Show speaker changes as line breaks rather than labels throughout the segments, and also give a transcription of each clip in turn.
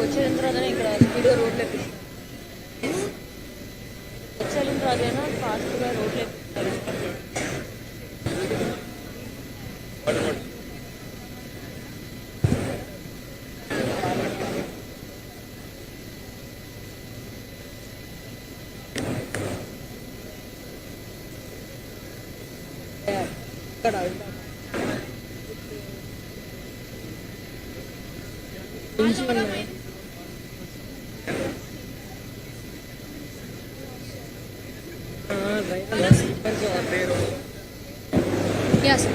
వచ్చేసిన తర్వాతనే ఇక్కడ స్పీడ్గా రోడ్లు ఎక్కిస్తారు. వచ్చేసిన తర్వాతైనా ఫాస్ట్గా రోడ్లు ఎక్కిస్తారు. ఇక్కడ Yes.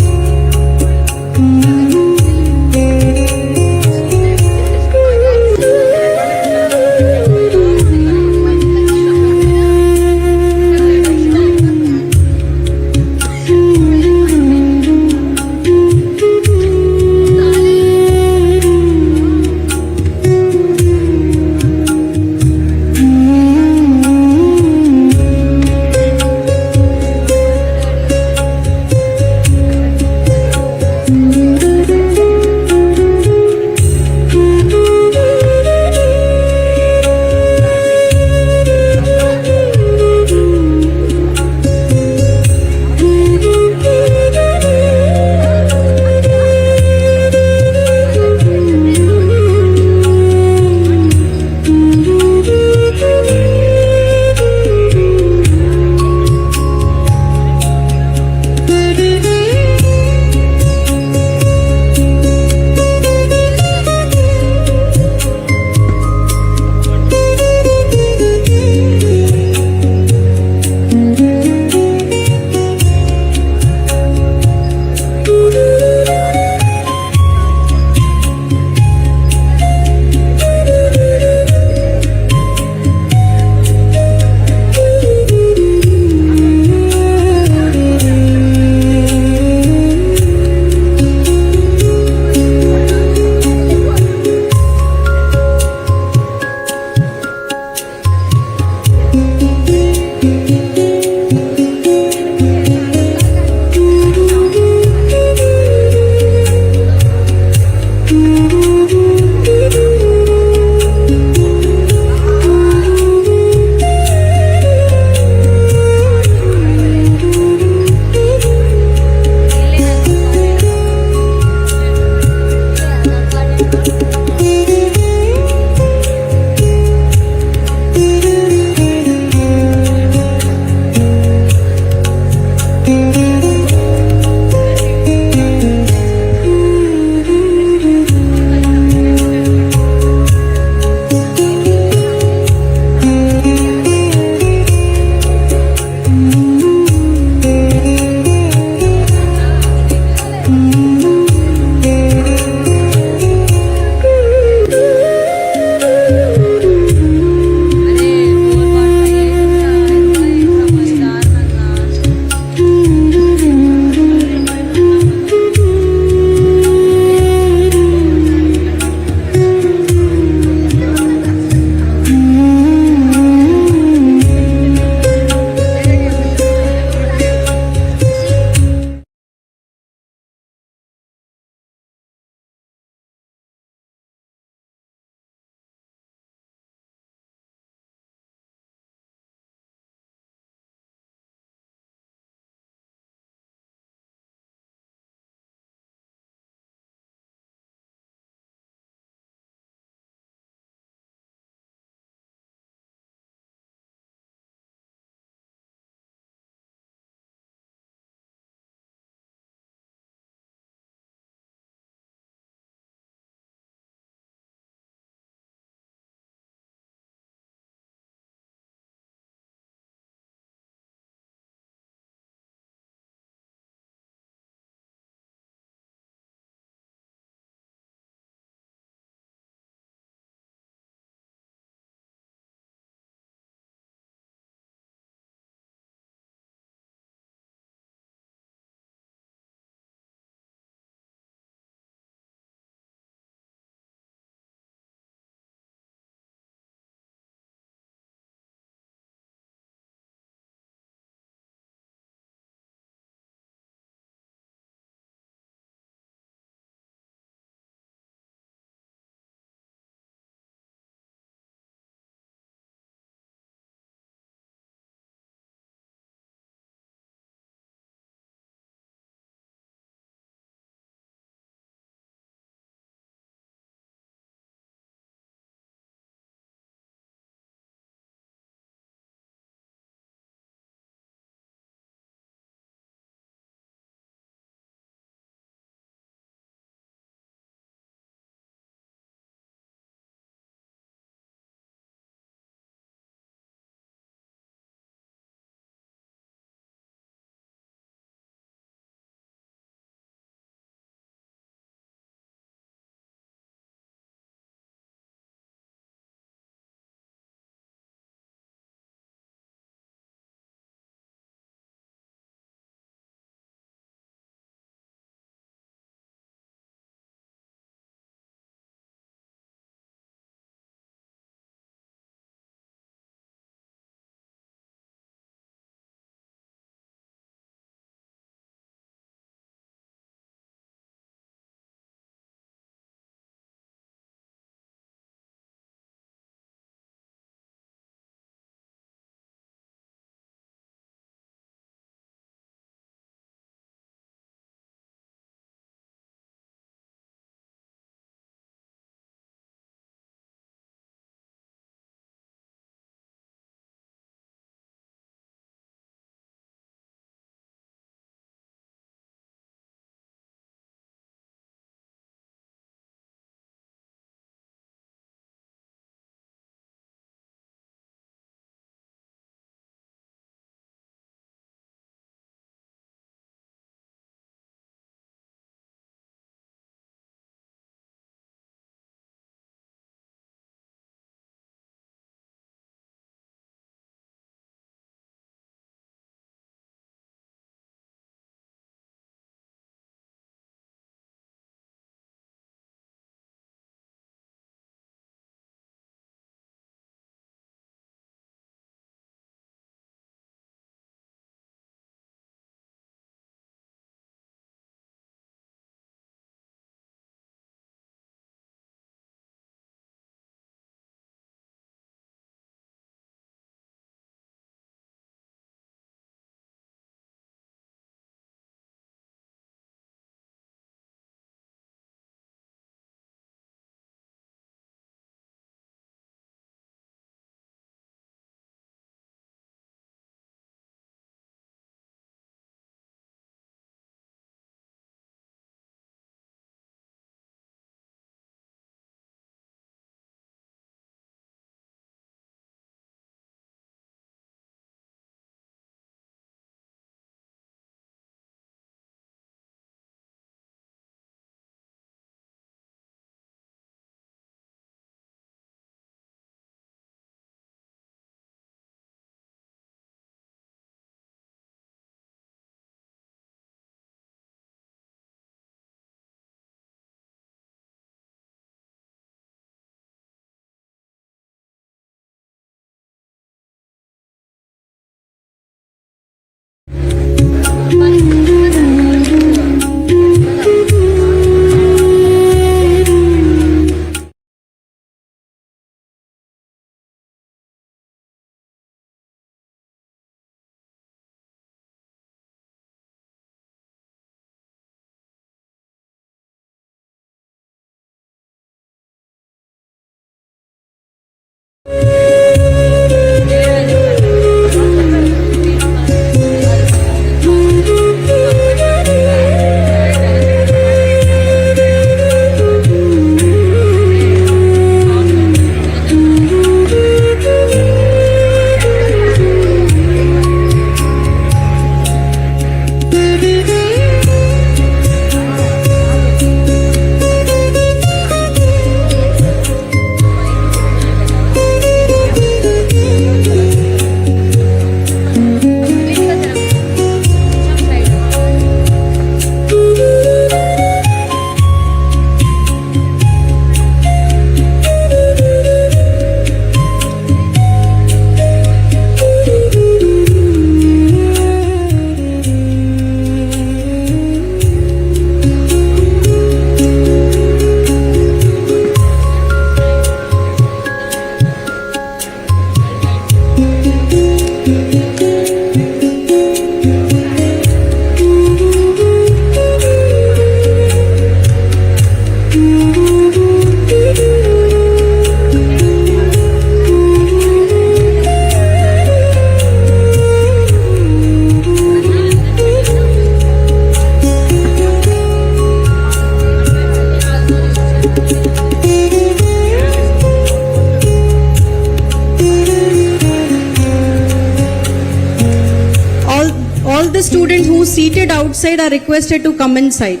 All the students who seated outside are requested to come inside.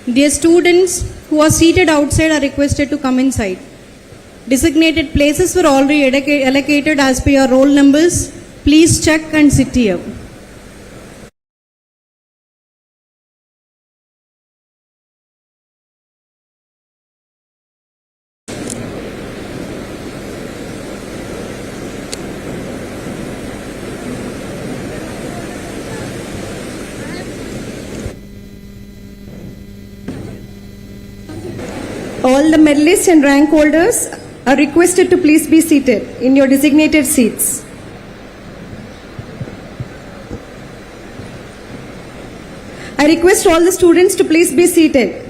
Dear students who are seated outside are requested to come inside. Designated places were already allocated as per your roll numbers. Please check and sit here.
All the medalists and rank holders are requested to please be seated in your designated seats. I request all the students to please be seated.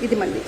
Idi mandi.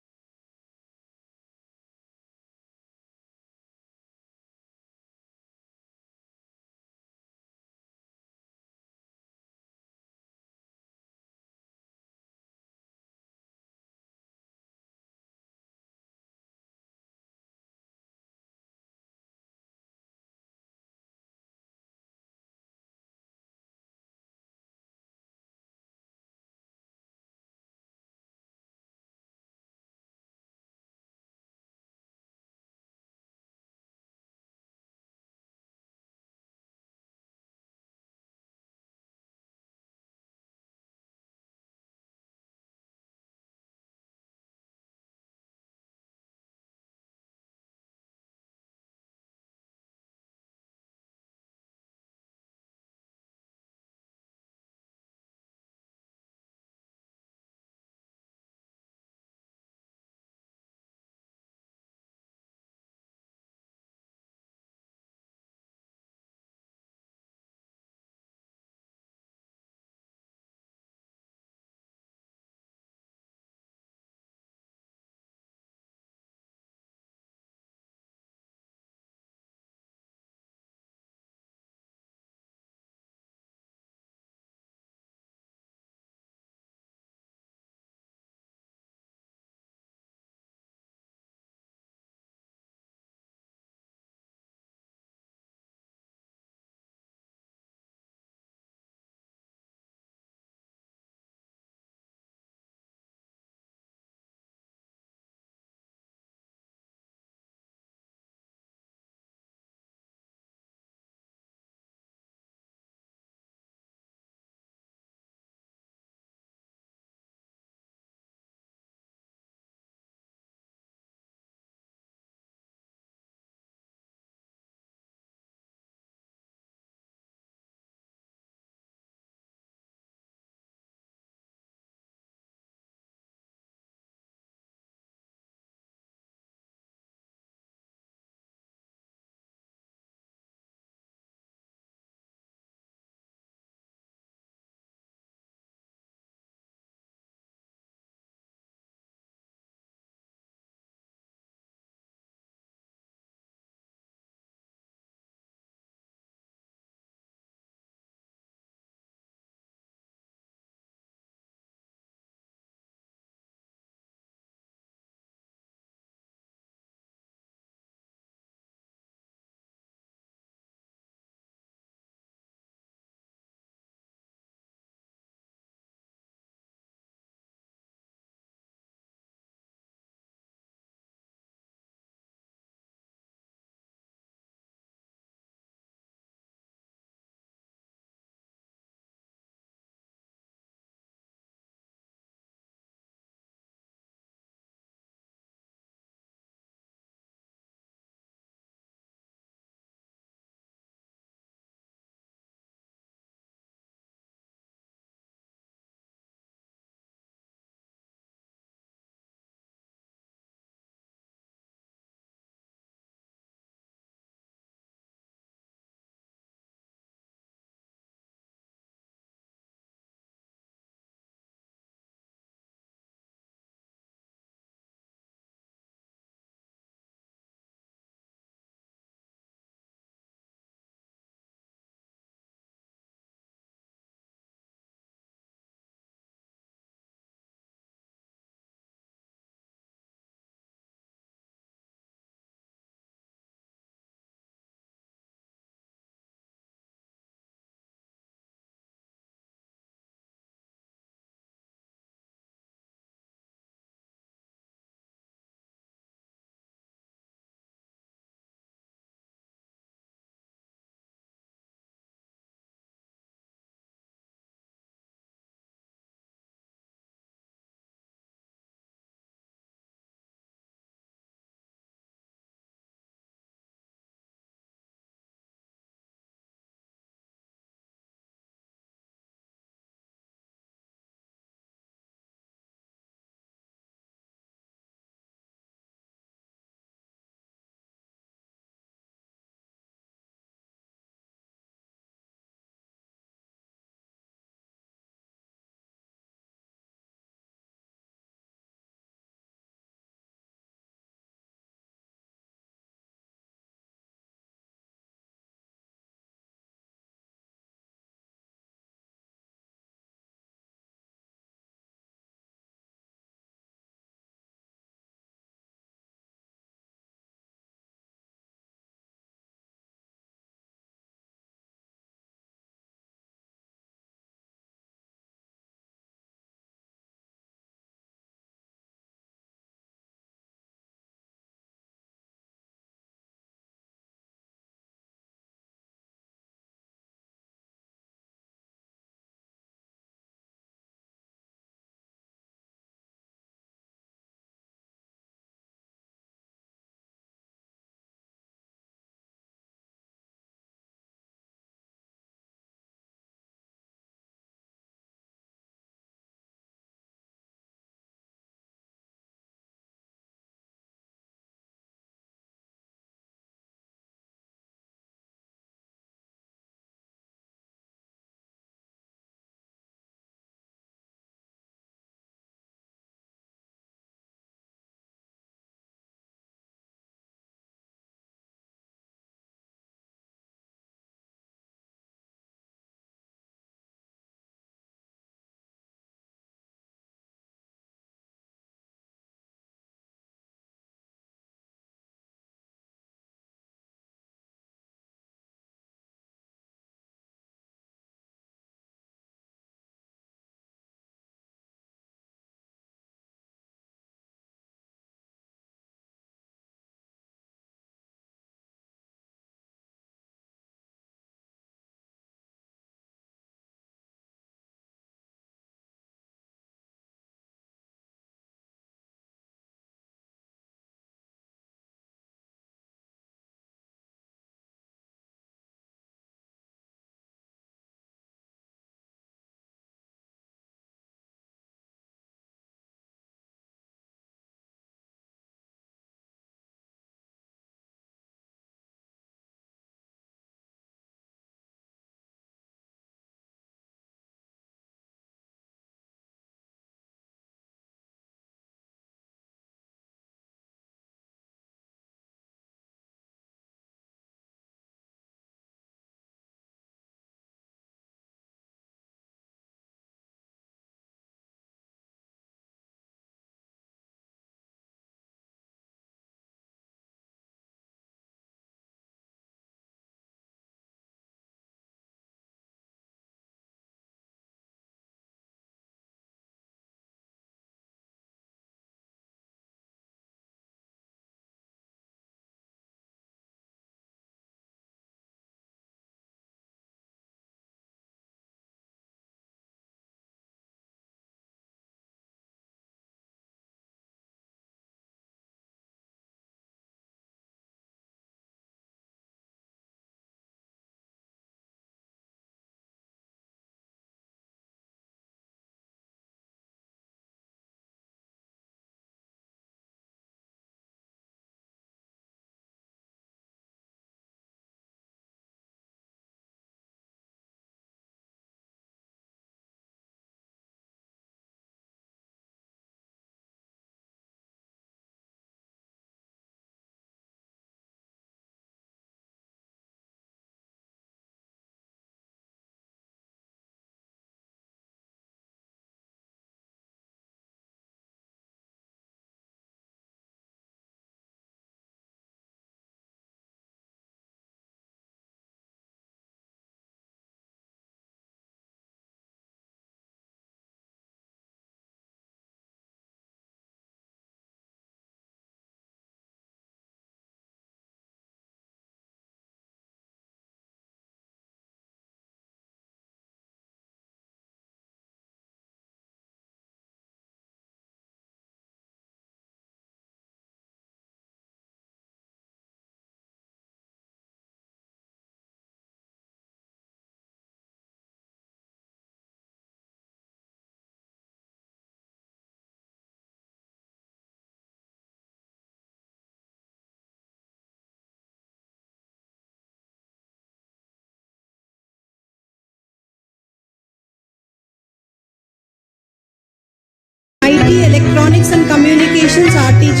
Electronics and Communications RTG,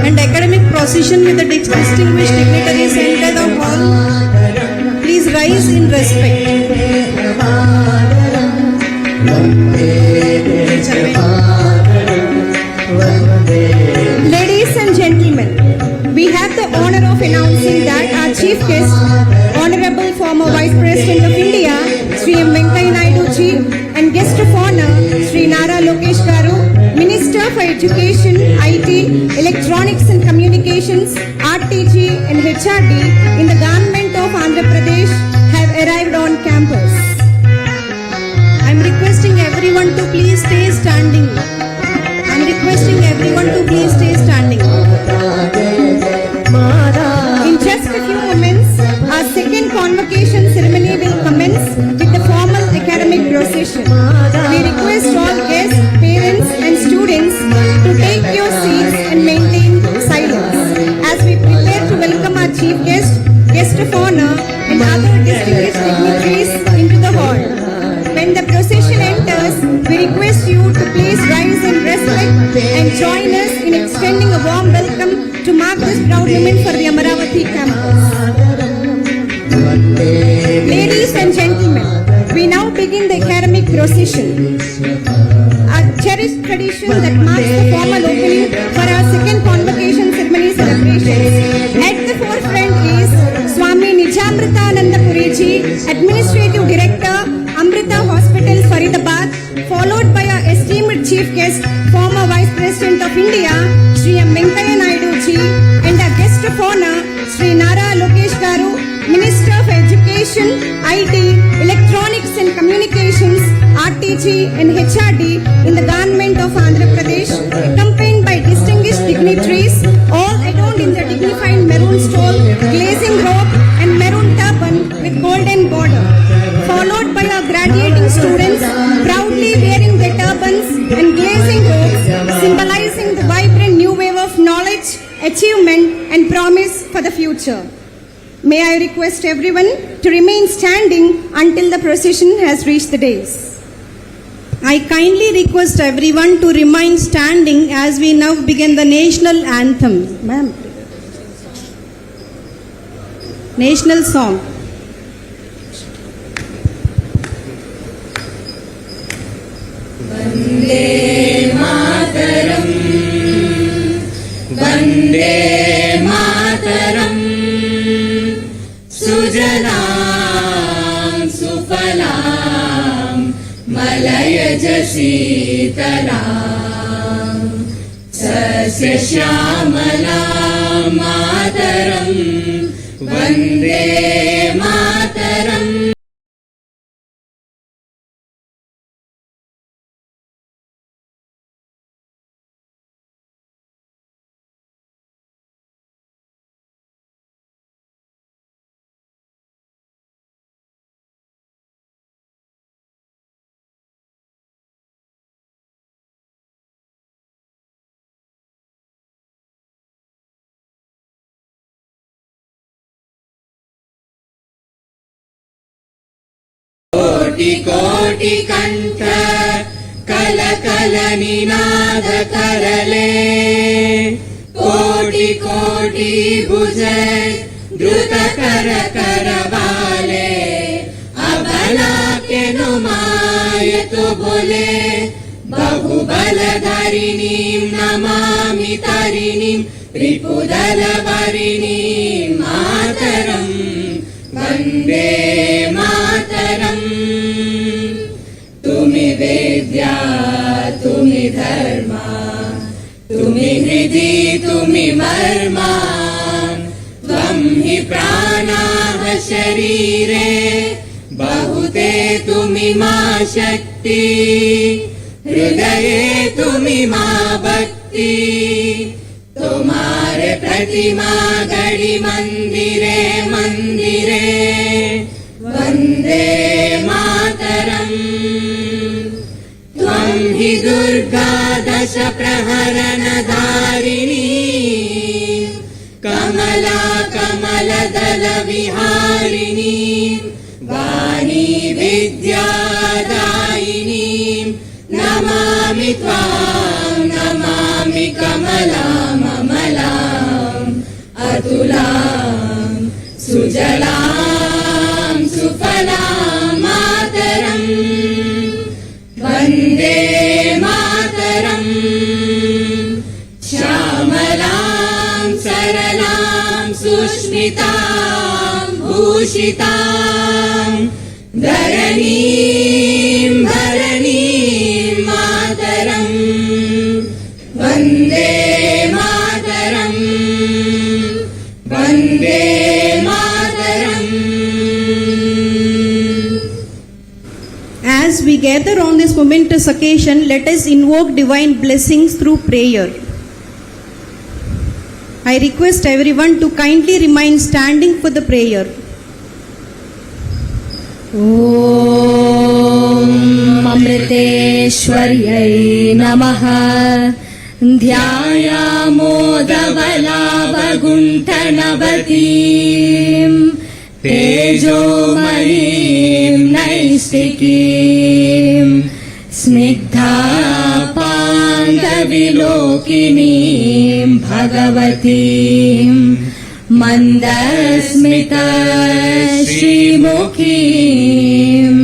and academic procession with the distinguished dignitaries enter the hall. Please rise in respect.
Ladies and gentlemen, we have the honor of announcing that our chief guest, Honorable former Vice President of India, Sri M. Venkaiah Naidu ji, and guest of honor, Sri Nara Lokesh Garu, Minister for Education, IT, Electronics and Communications, RTG and HRD in the government of Andhra Pradesh have arrived on campus.
I am requesting everyone to please stay standing.
In just a few moments, our second convocation ceremony will commence with the formal academic procession. We request all guests, parents and students to take your seats and maintain silence as we prepare to welcome our chief guest, guest of honor and other distinguished dignitaries into the hall. When the procession enters, we request you to please rise in respect and join us in extending a warm welcome to mark this proud moment for the Amaravati campus. Ladies and gentlemen, we now begin the academic procession. A cherished tradition that marks the formal opening for our second convocation ceremony celebrations. At the forefront is Swami Nijamritananda Puriji, Administrative Director, Amrita Hospital, Faridabad, followed by our esteemed chief guest, former Vice President of India, Sri M. Venkaiah Naidu ji, and our guest of honor, Sri Nara Lokesh Garu, Minister for Education, IT, Electronics and Communications, RTG and HRD in the government of Andhra Pradesh, accompanied by distinguished dignitaries, all adorned in the dignified maroon stole, glazing robe and maroon turban with golden border, followed by our graduating students proudly wearing their turbans and glazing robes, symbolizing the vibrant new wave of knowledge, achievement and promise for the future. May I request everyone to remain standing until the procession has reached the dais.
I kindly request everyone to remain standing as we now begin the national anthem.
Ma'am.
National song.
Vande Mataram, Vande Mataram, Sujalam Sufalam, Malayaj Sitaram, Sasya Shyamalam Mataram, Vande Mataram. कोटि कोटि कंठ कल कल निनाद करले कोटि कोटि भुज द्रुत कर करवाले अबला के नुमाय तो बोले बहुबल धरिणीं नमामि तरिणीं रिपुदल वरिणीं मातरम् वन्दे मातरम् तुमि वेद्या तुमि धर्मा तुमि हृदि तुमि मर्मा त्वं हि प्राणाः शरीरे बहुते तुमि मा शक्ति हृदये तुमि मा भक्ति तुम्हारे प्रतिमा गढ़ी मंदिरे मंदिरे वंदे मातरम् त्वं हि दुर्गा दश प्रहरण धारिणी कमला कमलदल विहारिणी वाणी विद्यादायिनी नमामि त्वां नमामि कमलाममलाम् अतुलां सुजलां सुफलां मातरम् वन्दे मातरम् श्यामलां सरलां सुष्मितां भूषितां धरणीं भरणीं मातरम् Vande Mataram Vande Mataram.
As we gather on this momentous occasion, let us invoke divine blessings through prayer. I request everyone to kindly remain standing for the prayer.
ॐ अमृतेश्वर्यै नमः ध्यायामोदबलावगुण्ठनवतीं तेजोमयीं नैष्टिकीं स्निग्धापाङ्गविलोकिनीं भगवतीं मन्दस्मितश्रीमुखीं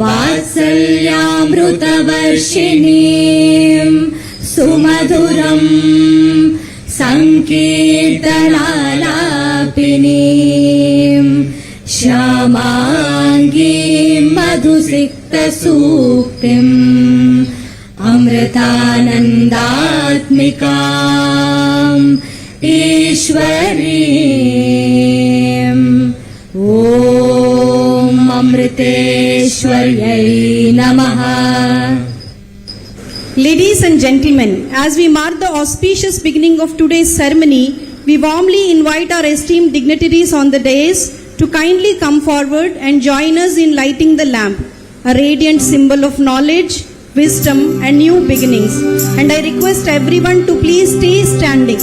वात्सल्यामृतवर्षिणीं सुमधुरं सङ्कीर्तनालापिनीं श्यामाङ्गीं मधुसिक्तसूक्तिम् अमृतानन्दात्मिकाम् ईश्वरीम् ॐ अमृतेश्वर्यै नमः.
Ladies and gentlemen, as we mark the auspicious beginning of today's ceremony, we warmly invite our esteemed dignitaries on the dais to kindly come forward and join us in lighting the lamp, a radiant symbol of knowledge, wisdom and new beginnings. And I request everyone to please stay standing.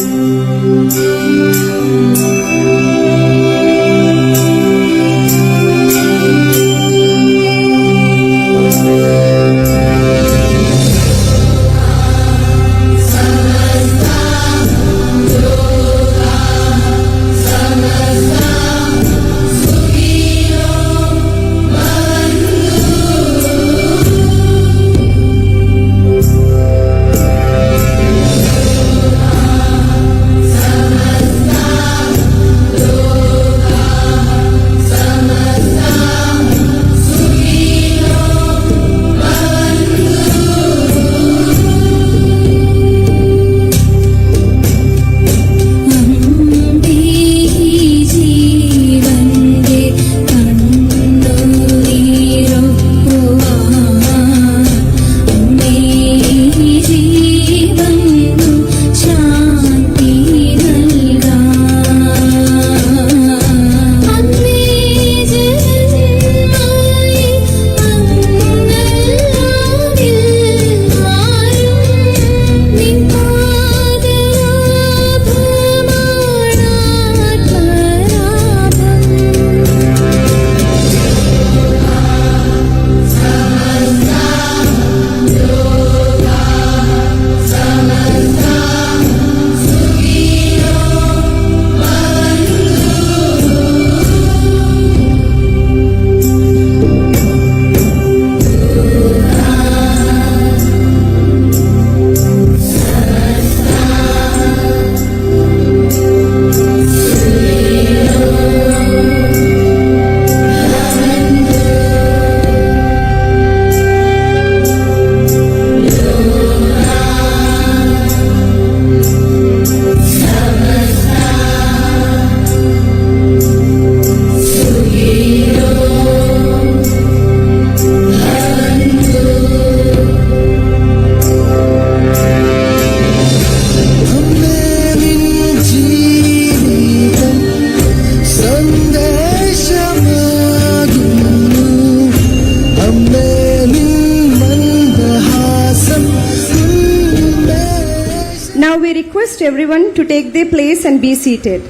request everyone to take their place and be seated.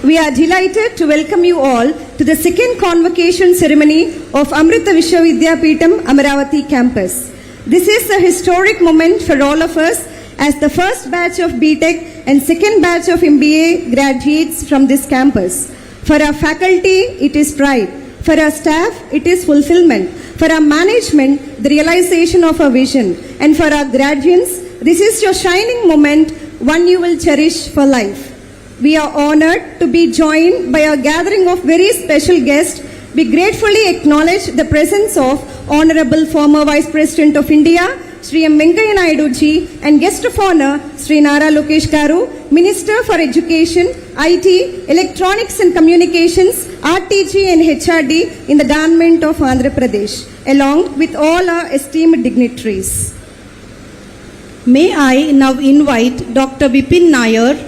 We are delighted to welcome you all to the second convocation ceremony of Amrita Vishwavidyapeetham Amaravati campus. This is a historic moment for all of us as the first batch of BTech and second batch of MBA graduates from this campus. For our faculty, it is pride. For our staff, it is fulfillment. For our management, the realization of our vision. And for our graduates, this is your shining moment, one you will cherish for life. We are honored to be joined by a gathering of very special guests. We gratefully acknowledge the presence of Honorable former Vice President of India, Sri M. Venkaiah Naidu ji, and guest of honor, Sri Nara Lokesh Garu, Minister for Education, IT, Electronics and Communications, RTG and HRD in the government of Andhra Pradesh, along with all our esteemed dignitaries.
May I now invite Dr. Bipin Nair,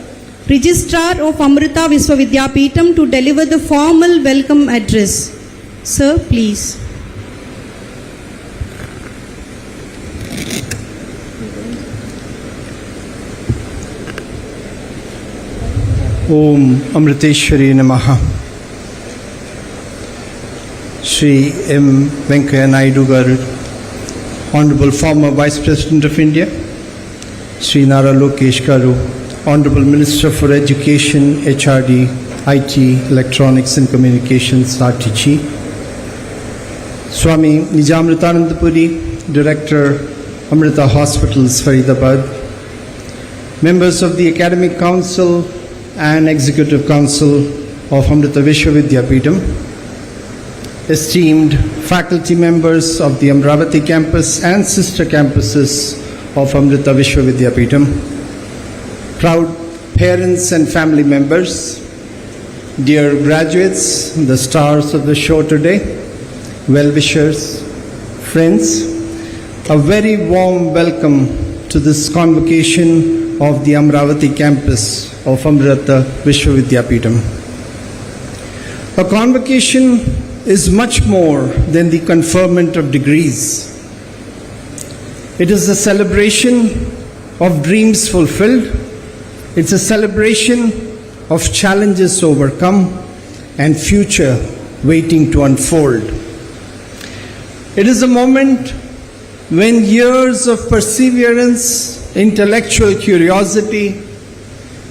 Registrar of Amrita Vishwavidyapeetham, to deliver the formal welcome address. Sir, please.
Om Amriteshwari Namaha. Sri M. Venkaiah Naidu Garu, Honorable former Vice President of India, Sri Nara Lokesh Garu, Honorable Minister for Education, HRD, IT, Electronics and Communications, RTG, Swami Nijamritananda Puri, Director, Amrita Hospitals, Faridabad, members of the Academic Council and Executive Council of Amrita Vishwavidyapeetham, esteemed faculty members of the Amaravati campus and sister campuses of Amrita Vishwavidyapeetham, proud parents and family members, dear graduates, the stars of the show today, well-wishers, friends, a very warm welcome to this convocation of the Amaravati campus of Amrita Vishwavidyapeetham. A convocation is much more than the conferment of degrees. It is a celebration of dreams fulfilled. It's a celebration of challenges overcome and future waiting to unfold. It is a moment when years of perseverance, intellectual curiosity,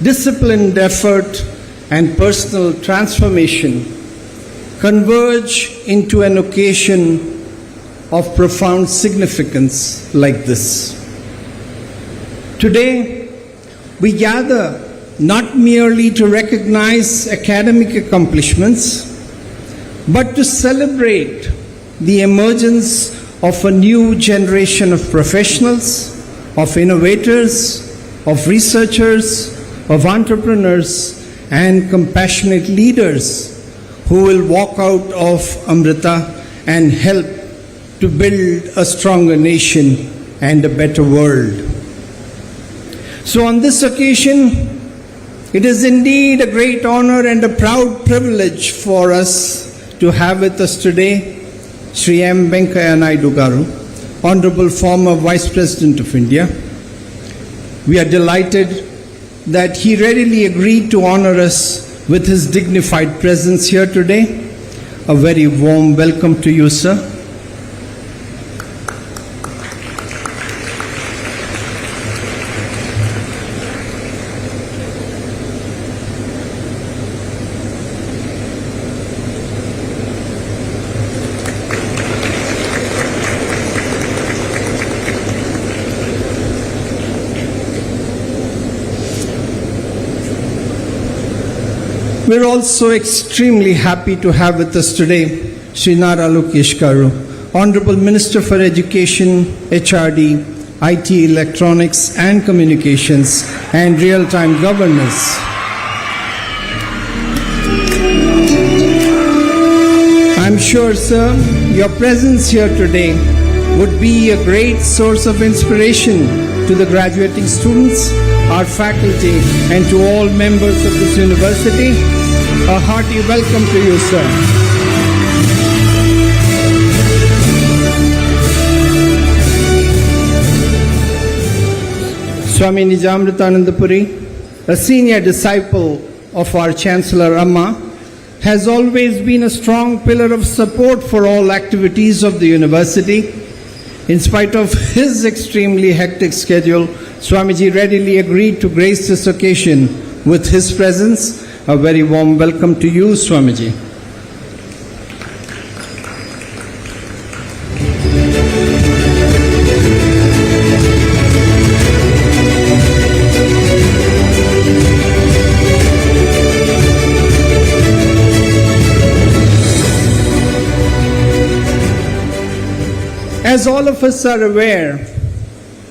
disciplined effort, and personal transformation converge into an occasion of profound significance like this. Today, we gather not merely to recognize academic accomplishments, but to celebrate the emergence of a new generation of professionals, of innovators, of researchers, of entrepreneurs, and compassionate leaders who will walk out of Amrita and help to build a stronger nation and a better world. So on this occasion, it is indeed a great honor and a proud privilege for us to have with us today Sri M. Venkaiah Naidu Garu, Honorable former Vice President of India. We are delighted that he readily agreed to honor us with his dignified presence here today. A very warm welcome to you, sir. We're also extremely happy to have with us today Sri Nara Lokesh Garu, Honorable Minister for Education, HRD, IT, Electronics and Communications, and Real-Time Governance. I'm sure, sir, your presence here today would be a great source of inspiration to the graduating students, our faculty, and to all members of this university. A hearty welcome to you, sir. Swami Nijamritananda Puri, a senior disciple of our Chancellor Amma, has always been a strong pillar of support for all activities of the university. In spite of his extremely hectic schedule, Swamiji readily agreed to grace this occasion with his presence. A very warm welcome to you, Swamiji. As all of us are aware,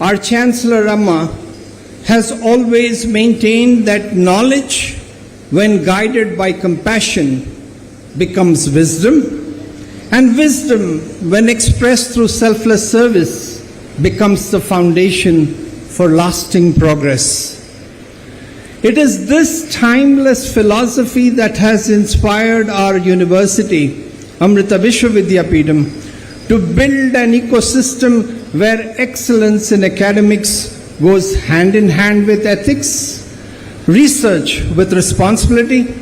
our Chancellor Amma has always maintained that knowledge, when guided by compassion, becomes wisdom, and wisdom, when expressed through selfless service, becomes the foundation for lasting progress. It is this timeless philosophy that has inspired our university, Amrita Vishwa Vidyapeetham, to build an ecosystem where excellence in academics goes hand in hand with ethics, research with responsibility,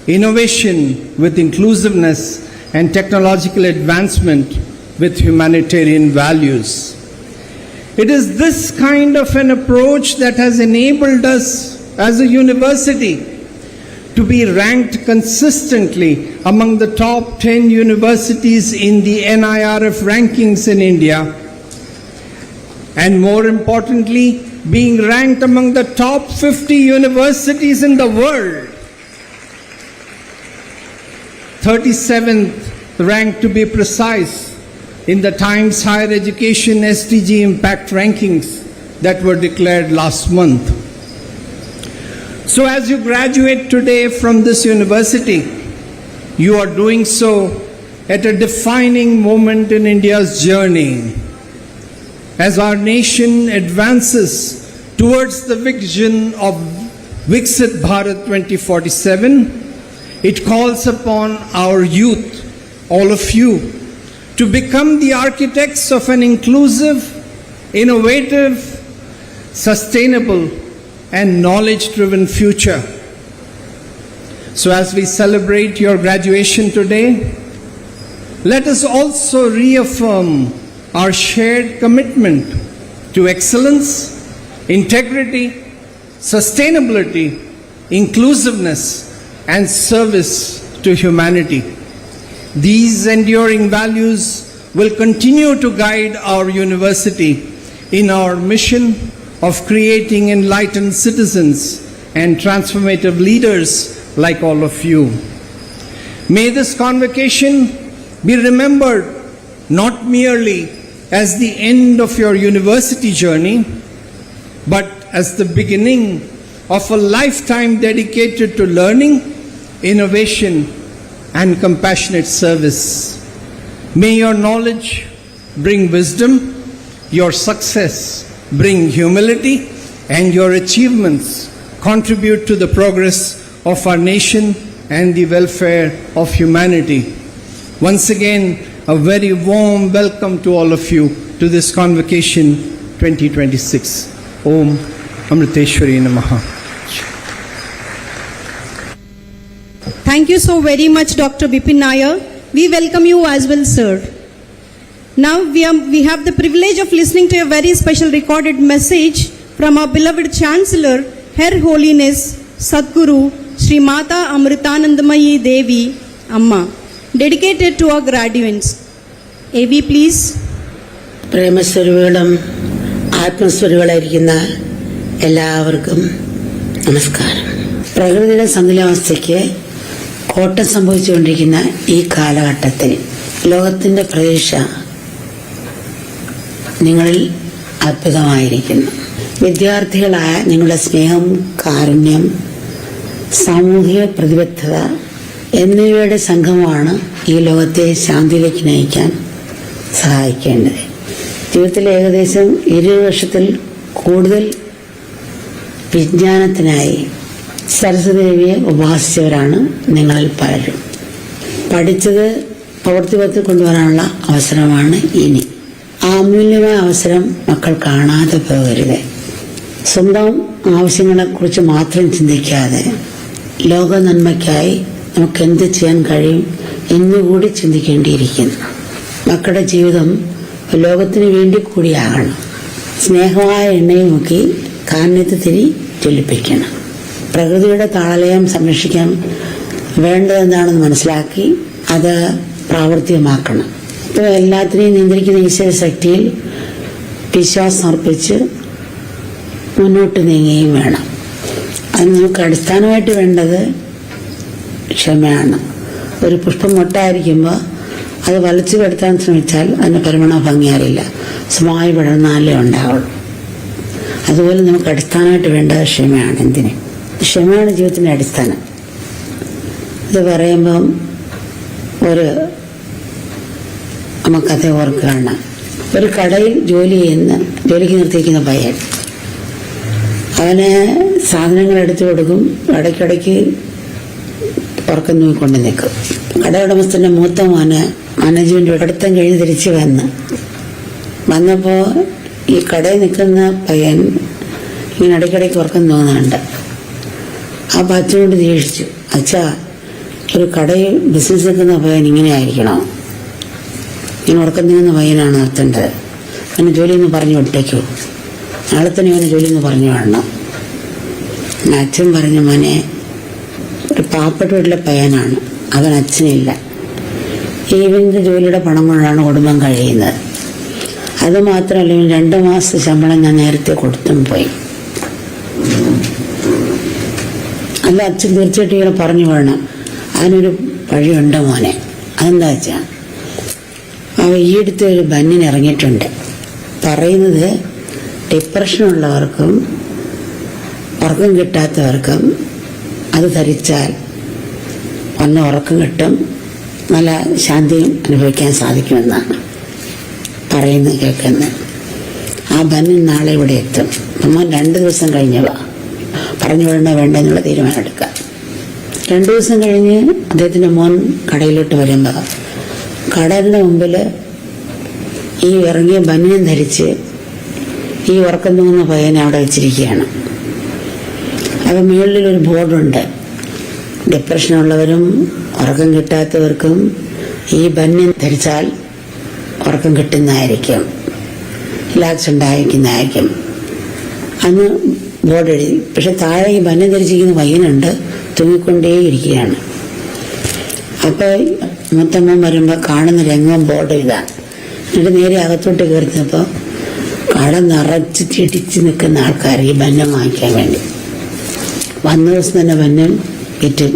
innovation with inclusiveness, and technological advancement with humanitarian values. It is this kind of an approach that has enabled us as a university to be ranked consistently among the top 10 universities in the NIRF rankings in India, and more importantly, being ranked among the top 50 universities in the world. 37th rank to be precise in the Times Higher Education SDG Impact Rankings that were declared last month. So as you graduate today from this university, you are doing so at a defining moment in India's journey. As our nation advances towards the vision of Viksit Bharat 2047, it calls upon our youth, all of you, to become the architects of an inclusive, innovative, sustainable, and knowledge-driven future. So as we celebrate your graduation today, let us also reaffirm our shared commitment to excellence, integrity, sustainability, inclusiveness, and service to humanity. These enduring values will continue to guide our university in our mission of creating enlightened citizens and transformative leaders like all of you. May this convocation be remembered not merely as the end of your university journey, but as the beginning of a lifetime dedicated to learning, innovation, and compassionate service. May your knowledge bring wisdom, your success bring humility, and your achievements contribute to the progress of our nation and the welfare of humanity. Once again, a very warm welcome to all of you to this Convocation 2026. Om Amriteshwari Namaha.
Thank you so very much, Dr. Bipin Nair. We welcome you as well, sir. Now we have the privilege of listening to a very special recorded message from our beloved Chancellor, Her Holiness Sadguru Sri Mata Amritanandamayi Devi Amma, dedicated to our graduates. AV, please.
പ്രേമസ്വരൂപകളും ആത്മസ്വരൂപങ്ങളായിരിക്കുന്ന എല്ലാവർക്കും നമസ്കാരം. പ്രകൃതിയുടെ സന്തുലിതാവസ്ഥയ്ക്ക് കോട്ടം സംഭവിച്ചുകൊണ്ടിരിക്കുന്ന ഈ കാലഘട്ടത്തിൽ ലോകത്തിന്റെ പ്രതീക്ഷ നിങ്ങളിൽ അത്ഭുതമായിരിക്കുന്നു. വിദ്യാർത്ഥികളായ നിങ്ങളുടെ സ്നേഹം, കാരുണ്യം, സാമൂഹിക പ്രതിബദ്ധത എന്നിവയുടെ സംഗമമാണ് ഈ ലോകത്തെ ശാന്തിയിലേക്ക് നയിക്കാൻ സഹായിക്കേണ്ടത്. ജീവിതത്തിൽ ഏകദേശം 20 വർഷത്തിൽ കൂടുതൽ വിജ്ഞാനത്തിനായി സരസ്വതിദേവിയെ ഉപാസിച്ചവരാണ് നിങ്ങളിൽ പലരും. പഠിച്ചത് പ്രവൃത്തിപഥത്തിൽ കൊണ്ടുവരാനുള്ള അവസരമാണ് ഇനി. ആ അമൂല്യമായ അവസരം മക്കൾ കാണാതെ പോകരുത്. സ്വന്തം ആവശ്യങ്ങളെക്കുറിച്ച് മാത്രം ചിന്തിക്കാതെ ലോക നന്മയ്ക്കായി നമുക്ക് എന്ത് ചെയ്യാൻ കഴിയും എന്നുകൂടി ചിന്തിക്കേണ്ടിയിരിക്കുന്നു. മക്കളുടെ ജീവിതം ലോകത്തിന് വേണ്ടി കൂടിയാകണം. സ്നേഹമായ എണ്ണയിൽ മുക്കി കാരണത്ത് തിരി ജ്വലിപ്പിക്കണം. പ്രകൃതിയുടെ താളലയം സംരക്ഷിക്കാൻ വേണ്ടതെന്താണെന്ന് മനസ്സിലാക്കി അത് പ്രാവർത്തികമാക്കണം. ഇപ്പോൾ എല്ലാത്തിനെയും നിയന്ത്രിക്കുന്ന ഈശ്വര ശക്തിയിൽ വിശ്വാസം അർപ്പിച്ച് മുന്നോട്ട് നീങ്ങുകയും വേണം. അത് നമുക്ക് അടിസ്ഥാനമായിട്ട് വേണ്ടത് ക്ഷമയാണ്. ഒരു പുഷ്പം മൊട്ടായിരിക്കുമ്പോൾ അത് വലിച്ചു കെടുത്താൻ ശ്രമിച്ചാൽ അതിന് പരിമണ ഭംഗി അറിയില്ല, സ്വമായി വിടർന്നാലേ ഉണ്ടാവുള്ളൂ. അതുപോലെ നമുക്ക് അടിസ്ഥാനമായിട്ട് വേണ്ടത് ക്ഷമയാണ്. എന്തിന്? ക്ഷമയാണ് ജീവിതത്തിൻ്റെ അടിസ്ഥാനം. ഇത് പറയുമ്പം ഒരു നമുക്കത് ഓർക്കുകയാണ്. ഒരു കടയിൽ ജോലിക്ക് നിർത്തിയിരിക്കുന്ന പയ്യൻ, അവന് സാധനങ്ങൾ എടുത്തു കൊടുക്കും, ഇടയ്ക്കിടയ്ക്ക് ഉറക്കം നോക്കിക്കൊണ്ട് നിൽക്കും. കടയുടമസ്ഥന്റെ മൂത്ത മോന് മാനേജ്മെന്റ് പഠിത്തം കഴിഞ്ഞ് തിരിച്ചു വന്നപ്പോൾ ഈ കടയിൽ നിൽക്കുന്ന പയ്യൻ ഇങ്ങനെ ഇടയ്ക്കിടയ്ക്ക് ഉറക്കം തോന്നുന്നുണ്ട്. ആ അച്ഛനോട് ദേഷിച്ചു, അച്ഛാ, ഒരു കടയിൽ ബിസിനസ് നിൽക്കുന്ന പയ്യൻ ഇങ്ങനെ ആയിരിക്കണോ? ഇങ്ങനെ ഉറക്കം നീങ്ങുന്ന പയ്യനാണ് നിർത്തേണ്ടത്. അവന് ജോലിയൊന്നും പറഞ്ഞു വിട്ടേക്കൂ, നാളെ തന്നെ അവന് ജോലിയൊന്ന് പറഞ്ഞു വേണം. അച്ഛൻ പറഞ്ഞു, മോനെ, ഒരു പാവപ്പെട്ട വീട്ടിലെ പയ്യനാണ്, അവൻ അച്ഛനില്ല. ഇവന്റെ ജോലിയുടെ പണം കൊണ്ടാണ് കുടുംബം കഴിയുന്നത്. അതുമാത്രമല്ല, ഇവൻ 2 മാസത്തെ ശമ്പളം ഞാൻ നേരത്തെ കൊടുത്തും പോയി. അല്ല, അച്ഛൻ തീർച്ചയായിട്ടും ഇങ്ങനെ പറഞ്ഞു വേണം. അതിനൊരു വഴിയുണ്ട് മോനെ. അതെന്താ വെച്ചാൽ ഈ അടുത്ത് ഒരു ബന്നിന് ഇറങ്ങിയിട്ടുണ്ട്. പറയുന്നത് ഡിപ്രഷനുള്ളവർക്കും ഉറക്കം കിട്ടാത്തവർക്കും അത് ധരിച്ചാൽ നല്ല ഉറക്കം കിട്ടും, നല്ല ശാന്തിയും അനുഭവിക്കാൻ സാധിക്കുമെന്നാണ് പറയുന്നത്, കേൾക്കുന്നത്. ആ ബന്നിൻ നാളെ ഇവിടെ എത്തും. നമ്മൾ 2 ദിവസം കഴിഞ്ഞവ പറഞ്ഞു വിടണോ വേണ്ട എന്നുള്ള തീരുമാനം എടുക്കാം. 2 ദിവസം കഴിഞ്ഞ് അദ്ദേഹത്തിന്റെ മോൻ കടയിലോട്ട് വരുമ്പോൾ കടലിന്റെ മുമ്പിൽ ഈ ഇറങ്ങിയ ബനിയൻ ധരിച്ച് ഈ ഉറക്കം തൂങ്ങുന്ന പയ്യനെ അവിടെ വെച്ചിരിക്കുകയാണ്. അപ്പോൾ മുകളിലൊരു ബോർഡുണ്ട്, ഡിപ്രഷനുള്ളവരും ഉറക്കം കിട്ടാത്തവർക്കും ഈ ബനിയൻ ധരിച്ചാൽ ഉറക്കം കിട്ടുന്നതായിരിക്കും, റിലാക്സ് ഉണ്ടായിരിക്കുന്നതായിരിക്കും അന്ന് ബോർഡ് എഴുതി. പക്ഷെ താഴെ ഈ ബനിയൻ ധരിച്ചിരിക്കുന്ന പയ്യനുണ്ട്, തൂങ്ങിക്കൊണ്ടേയിരിക്കുകയാണ്. അപ്പോൾ മൂത്തമ്മ വരുമ്പോൾ കാണുന്ന രംഗം ബോർഡ് ഇതാണ്. എന്നിട്ട് നേരെ അകത്തോട്ട് കയറിയപ്പോൾ കട നിറച്ച് ചിടിച്ച് നിൽക്കുന്ന ആൾക്കാർ ഈ ബന്നം വാങ്ങിക്കാൻ വേണ്ടി വന്ന ദിവസം തന്നെ ബന്നം വിറ്റ്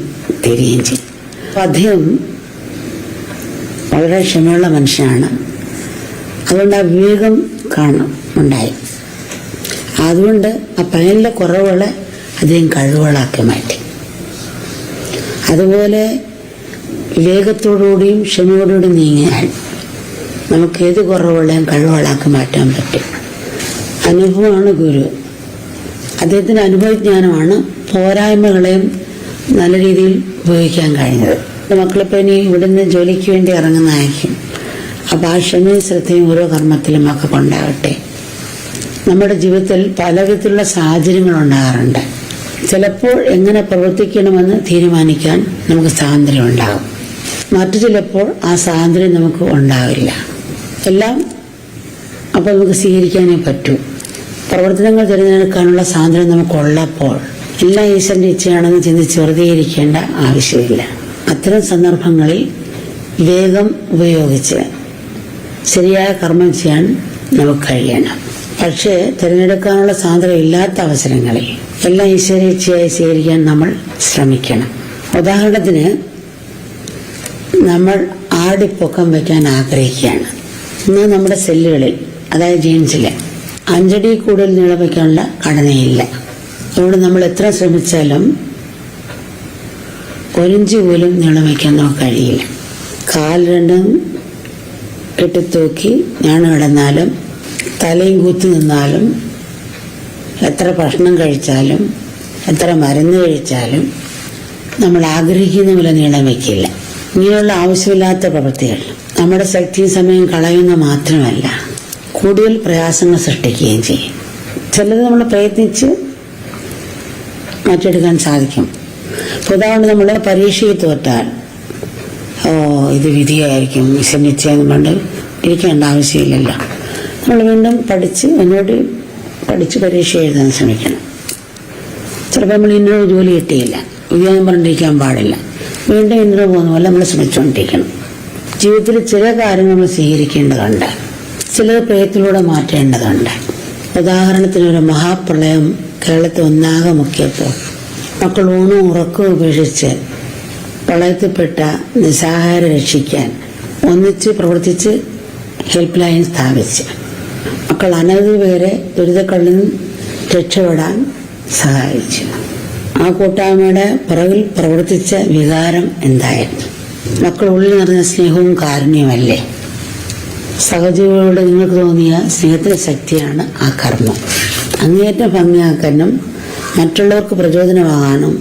തരികയും ചെയ്യും. അപ്പം അദ്ദേഹം വളരെ ക്ഷമയുള്ള മനുഷ്യനാണ്. അതുകൊണ്ട് ആ വിവേകം ഉണ്ടായി. അതുകൊണ്ട് ആ പയ്യനിലെ കുറവുകളെ അദ്ദേഹം കഴിവുകളാക്കി മാറ്റി. അതുപോലെ വിവേകത്തോടുകൂടിയും ക്ഷമയോടുകൂടി നീങ്ങിയാൽ നമുക്ക് ഏത് കുറവുകളെയും കഴിവുകളാക്കി മാറ്റാൻ പറ്റും. അനുഭവമാണ് ഗുരു. അദ്ദേഹത്തിന്റെ അനുഭവജ്ഞാനമാണ് പോരായ്മകളെയും നല്ല രീതിയിൽ ഉപയോഗിക്കാൻ കഴിഞ്ഞത്. മക്കളിപ്പോൾ ഇനി ഇവിടുന്ന് ജോലിക്ക് വേണ്ടി ഇറങ്ങുന്നതായിരിക്കും. അപ്പോൾ ആ ക്ഷമയും ശ്രദ്ധയും ഓരോ കർമ്മത്തിലും ഒക്കെ കൊണ്ടാകട്ടെ. നമ്മുടെ ജീവിതത്തിൽ പലവിധത്തിലുള്ള സാഹചര്യങ്ങൾ ഉണ്ടാകാറുണ്ട്. ചിലപ്പോൾ എങ്ങനെ പ്രവർത്തിക്കണമെന്ന് തീരുമാനിക്കാൻ നമുക്ക് സ്വാതന്ത്ര്യം ഉണ്ടാകും, മറ്റു ചിലപ്പോൾ ആ സ്വാതന്ത്ര്യം നമുക്ക് ഉണ്ടാവില്ല. എല്ലാം അപ്പോൾ നമുക്ക് സ്വീകരിക്കാനേ പറ്റൂ. പ്രവർത്തനങ്ങൾ തിരഞ്ഞെടുക്കാനുള്ള സ്വാതന്ത്ര്യം നമുക്കുള്ളപ്പോൾ എല്ലാം ഈശ്വരന്റെ ഇച്ഛയാണെന്ന് ചിന്തിച്ച് വെറുതെ ഇരിക്കേണ്ട ആവശ്യമില്ല. അത്തരം സന്ദർഭങ്ങളിൽ വേഗം ഉപയോഗിച്ച് ശരിയായ കർമ്മം ചെയ്യാൻ നമുക്ക് കഴിയണം. പക്ഷേ തിരഞ്ഞെടുക്കാനുള്ള സ്വാതന്ത്ര്യം ഇല്ലാത്ത അവസരങ്ങളിൽ എല്ലാം ഈശ്വര ഇച്ഛയായി സ്വീകരിക്കാൻ നമ്മൾ ശ്രമിക്കണം. ഉദാഹരണത്തിന്, നമ്മൾ ആടിപ്പൊക്കം വയ്ക്കാൻ ആഗ്രഹിക്കുകയാണ്. ഇന്ന് നമ്മുടെ സെല്ലുകളിൽ, അതായത് ജീൻസിൽ 5 അടി കൂടുതൽ നീളം വയ്ക്കാനുള്ള ഘടനയില്ല. അതുകൊണ്ട് നമ്മൾ എത്ര ശ്രമിച്ചാലും 1 ഇഞ്ച് പോലും നീളം വയ്ക്കാൻ നമുക്ക് കഴിയില്ല. കാൽ രണ്ടും കെട്ടിത്തൂക്കി ഞാൻ കിടന്നാലും തലയും കൂത്തി നിന്നാലും എത്ര ഭക്ഷണം കഴിച്ചാലും എത്ര മരുന്ന് കഴിച്ചാലും നമ്മൾ ആഗ്രഹിക്കുന്ന പോലെ നീളം വയ്ക്കില്ല. ഇങ്ങനെയുള്ള ആവശ്യമില്ലാത്ത പ്രവൃത്തികൾ നമ്മുടെ ശക്തിയും സമയം കളയുന്ന മാത്രമല്ല, കൂടുതൽ പ്രയാസങ്ങൾ സൃഷ്ടിക്കുകയും ചെയ്യും. ചിലത് നമ്മൾ പ്രയത്നിച്ച് മാറ്റിയെടുക്കാൻ സാധിക്കും, ഉദാഹരണം നമ്മൾ പരീക്ഷയിൽ തോറ്റാൽ ഇത് വിധിയായിരിക്കും നിശ്ചയെന്ന് കൊണ്ട് ഇരിക്കേണ്ട ആവശ്യമില്ലല്ലോ. നമ്മൾ വീണ്ടും പഠിച്ച് പരീക്ഷ എഴുതാൻ ശ്രമിക്കണം. ചിലപ്പോൾ നമ്മൾ ഇന്നൊരു ജോലി കിട്ടിയില്ല, വിധിയാന്ന് പറഞ്ഞിരിക്കാൻ പാടില്ല, വീണ്ടും ഇന്നൊരു പോകുന്ന പോലെ നമ്മൾ ശ്രമിച്ചുകൊണ്ടിരിക്കണം. ജീവിതത്തിൽ ചില കാര്യങ്ങൾ നമ്മൾ സ്വീകരിക്കേണ്ടതുണ്ട്, ചിലത് പ്രയത്നത്തിലൂടെ മാറ്റേണ്ടതുണ്ട്. ഉദാഹരണത്തിന് ഒരു മഹാപ്രളയം കേരളത്തെ ഒന്നാകെ മുക്കിയപ്പോൾ മക്കൾ ഊണും ഉറക്കവും ഉപേക്ഷിച്ച് പ്രളയത്തിൽപ്പെട്ട നിസ്സഹായരെ രക്ഷിക്കാൻ ഒന്നിച്ച് പ്രവർത്തിച്ച് ഹെൽപ്പ് ലൈൻ സ്ഥാപിച്ച് മക്കൾ അനവധി പേരെ ദുരിതക്കള്ളിൽ നിന്ന് രക്ഷപ്പെടാൻ സഹായിച്ചു. ആ കൂട്ടായ്മയുടെ പുറകിൽ പ്രവർത്തിച്ച വികാരം എന്തായിരുന്നു? മക്കൾ ഉള്ളിൽ നിറഞ്ഞ സ്നേഹവും കാരുണ്യമല്ലേ? സഹജീവികളോട് നിങ്ങൾക്ക് തോന്നിയ സ്നേഹത്തിന്റെ ശക്തിയാണ് ആ കർമ്മം. അങ്ങേയറ്റം ഭംഗിയാക്കാനും മറ്റുള്ളവർക്ക് പ്രചോദനമാകാനും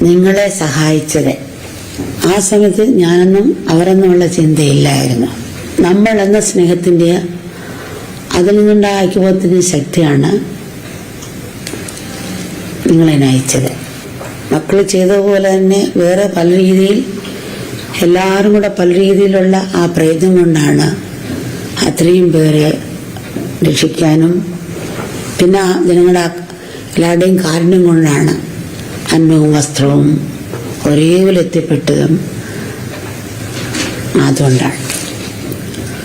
നിങ്ങളെ സഹായിച്ചത്. ആ സമയത്ത് ഞാനെന്നും അവരെന്നുമുള്ള ചിന്തയില്ലായിരുന്നു. നമ്മൾ എന്ന സ്നേഹത്തിന്റെ അതിൽ നിന്നുണ്ടായ ഐക്യബോധത്തിന്റെ ശക്തിയാണ് നിങ്ങളെ നയിച്ചത്. മക്കൾ ചെയ്ത പോലെ തന്നെ വേറെ പല രീതിയിൽ എല്ലാവരും കൂടെ പല രീതിയിലുള്ള ആ പ്രയത്നം കൊണ്ടാണ് അത്രയും പേരെ രക്ഷിക്കാനും പിന്നെ ജനങ്ങളുടെ എല്ലാവരുടെയും കാരുണ്യം കൊണ്ടാണ് അന്നവും വസ്ത്രവും ഒരേപോലെ എത്തിപ്പെട്ടതും അതുകൊണ്ടാണ്.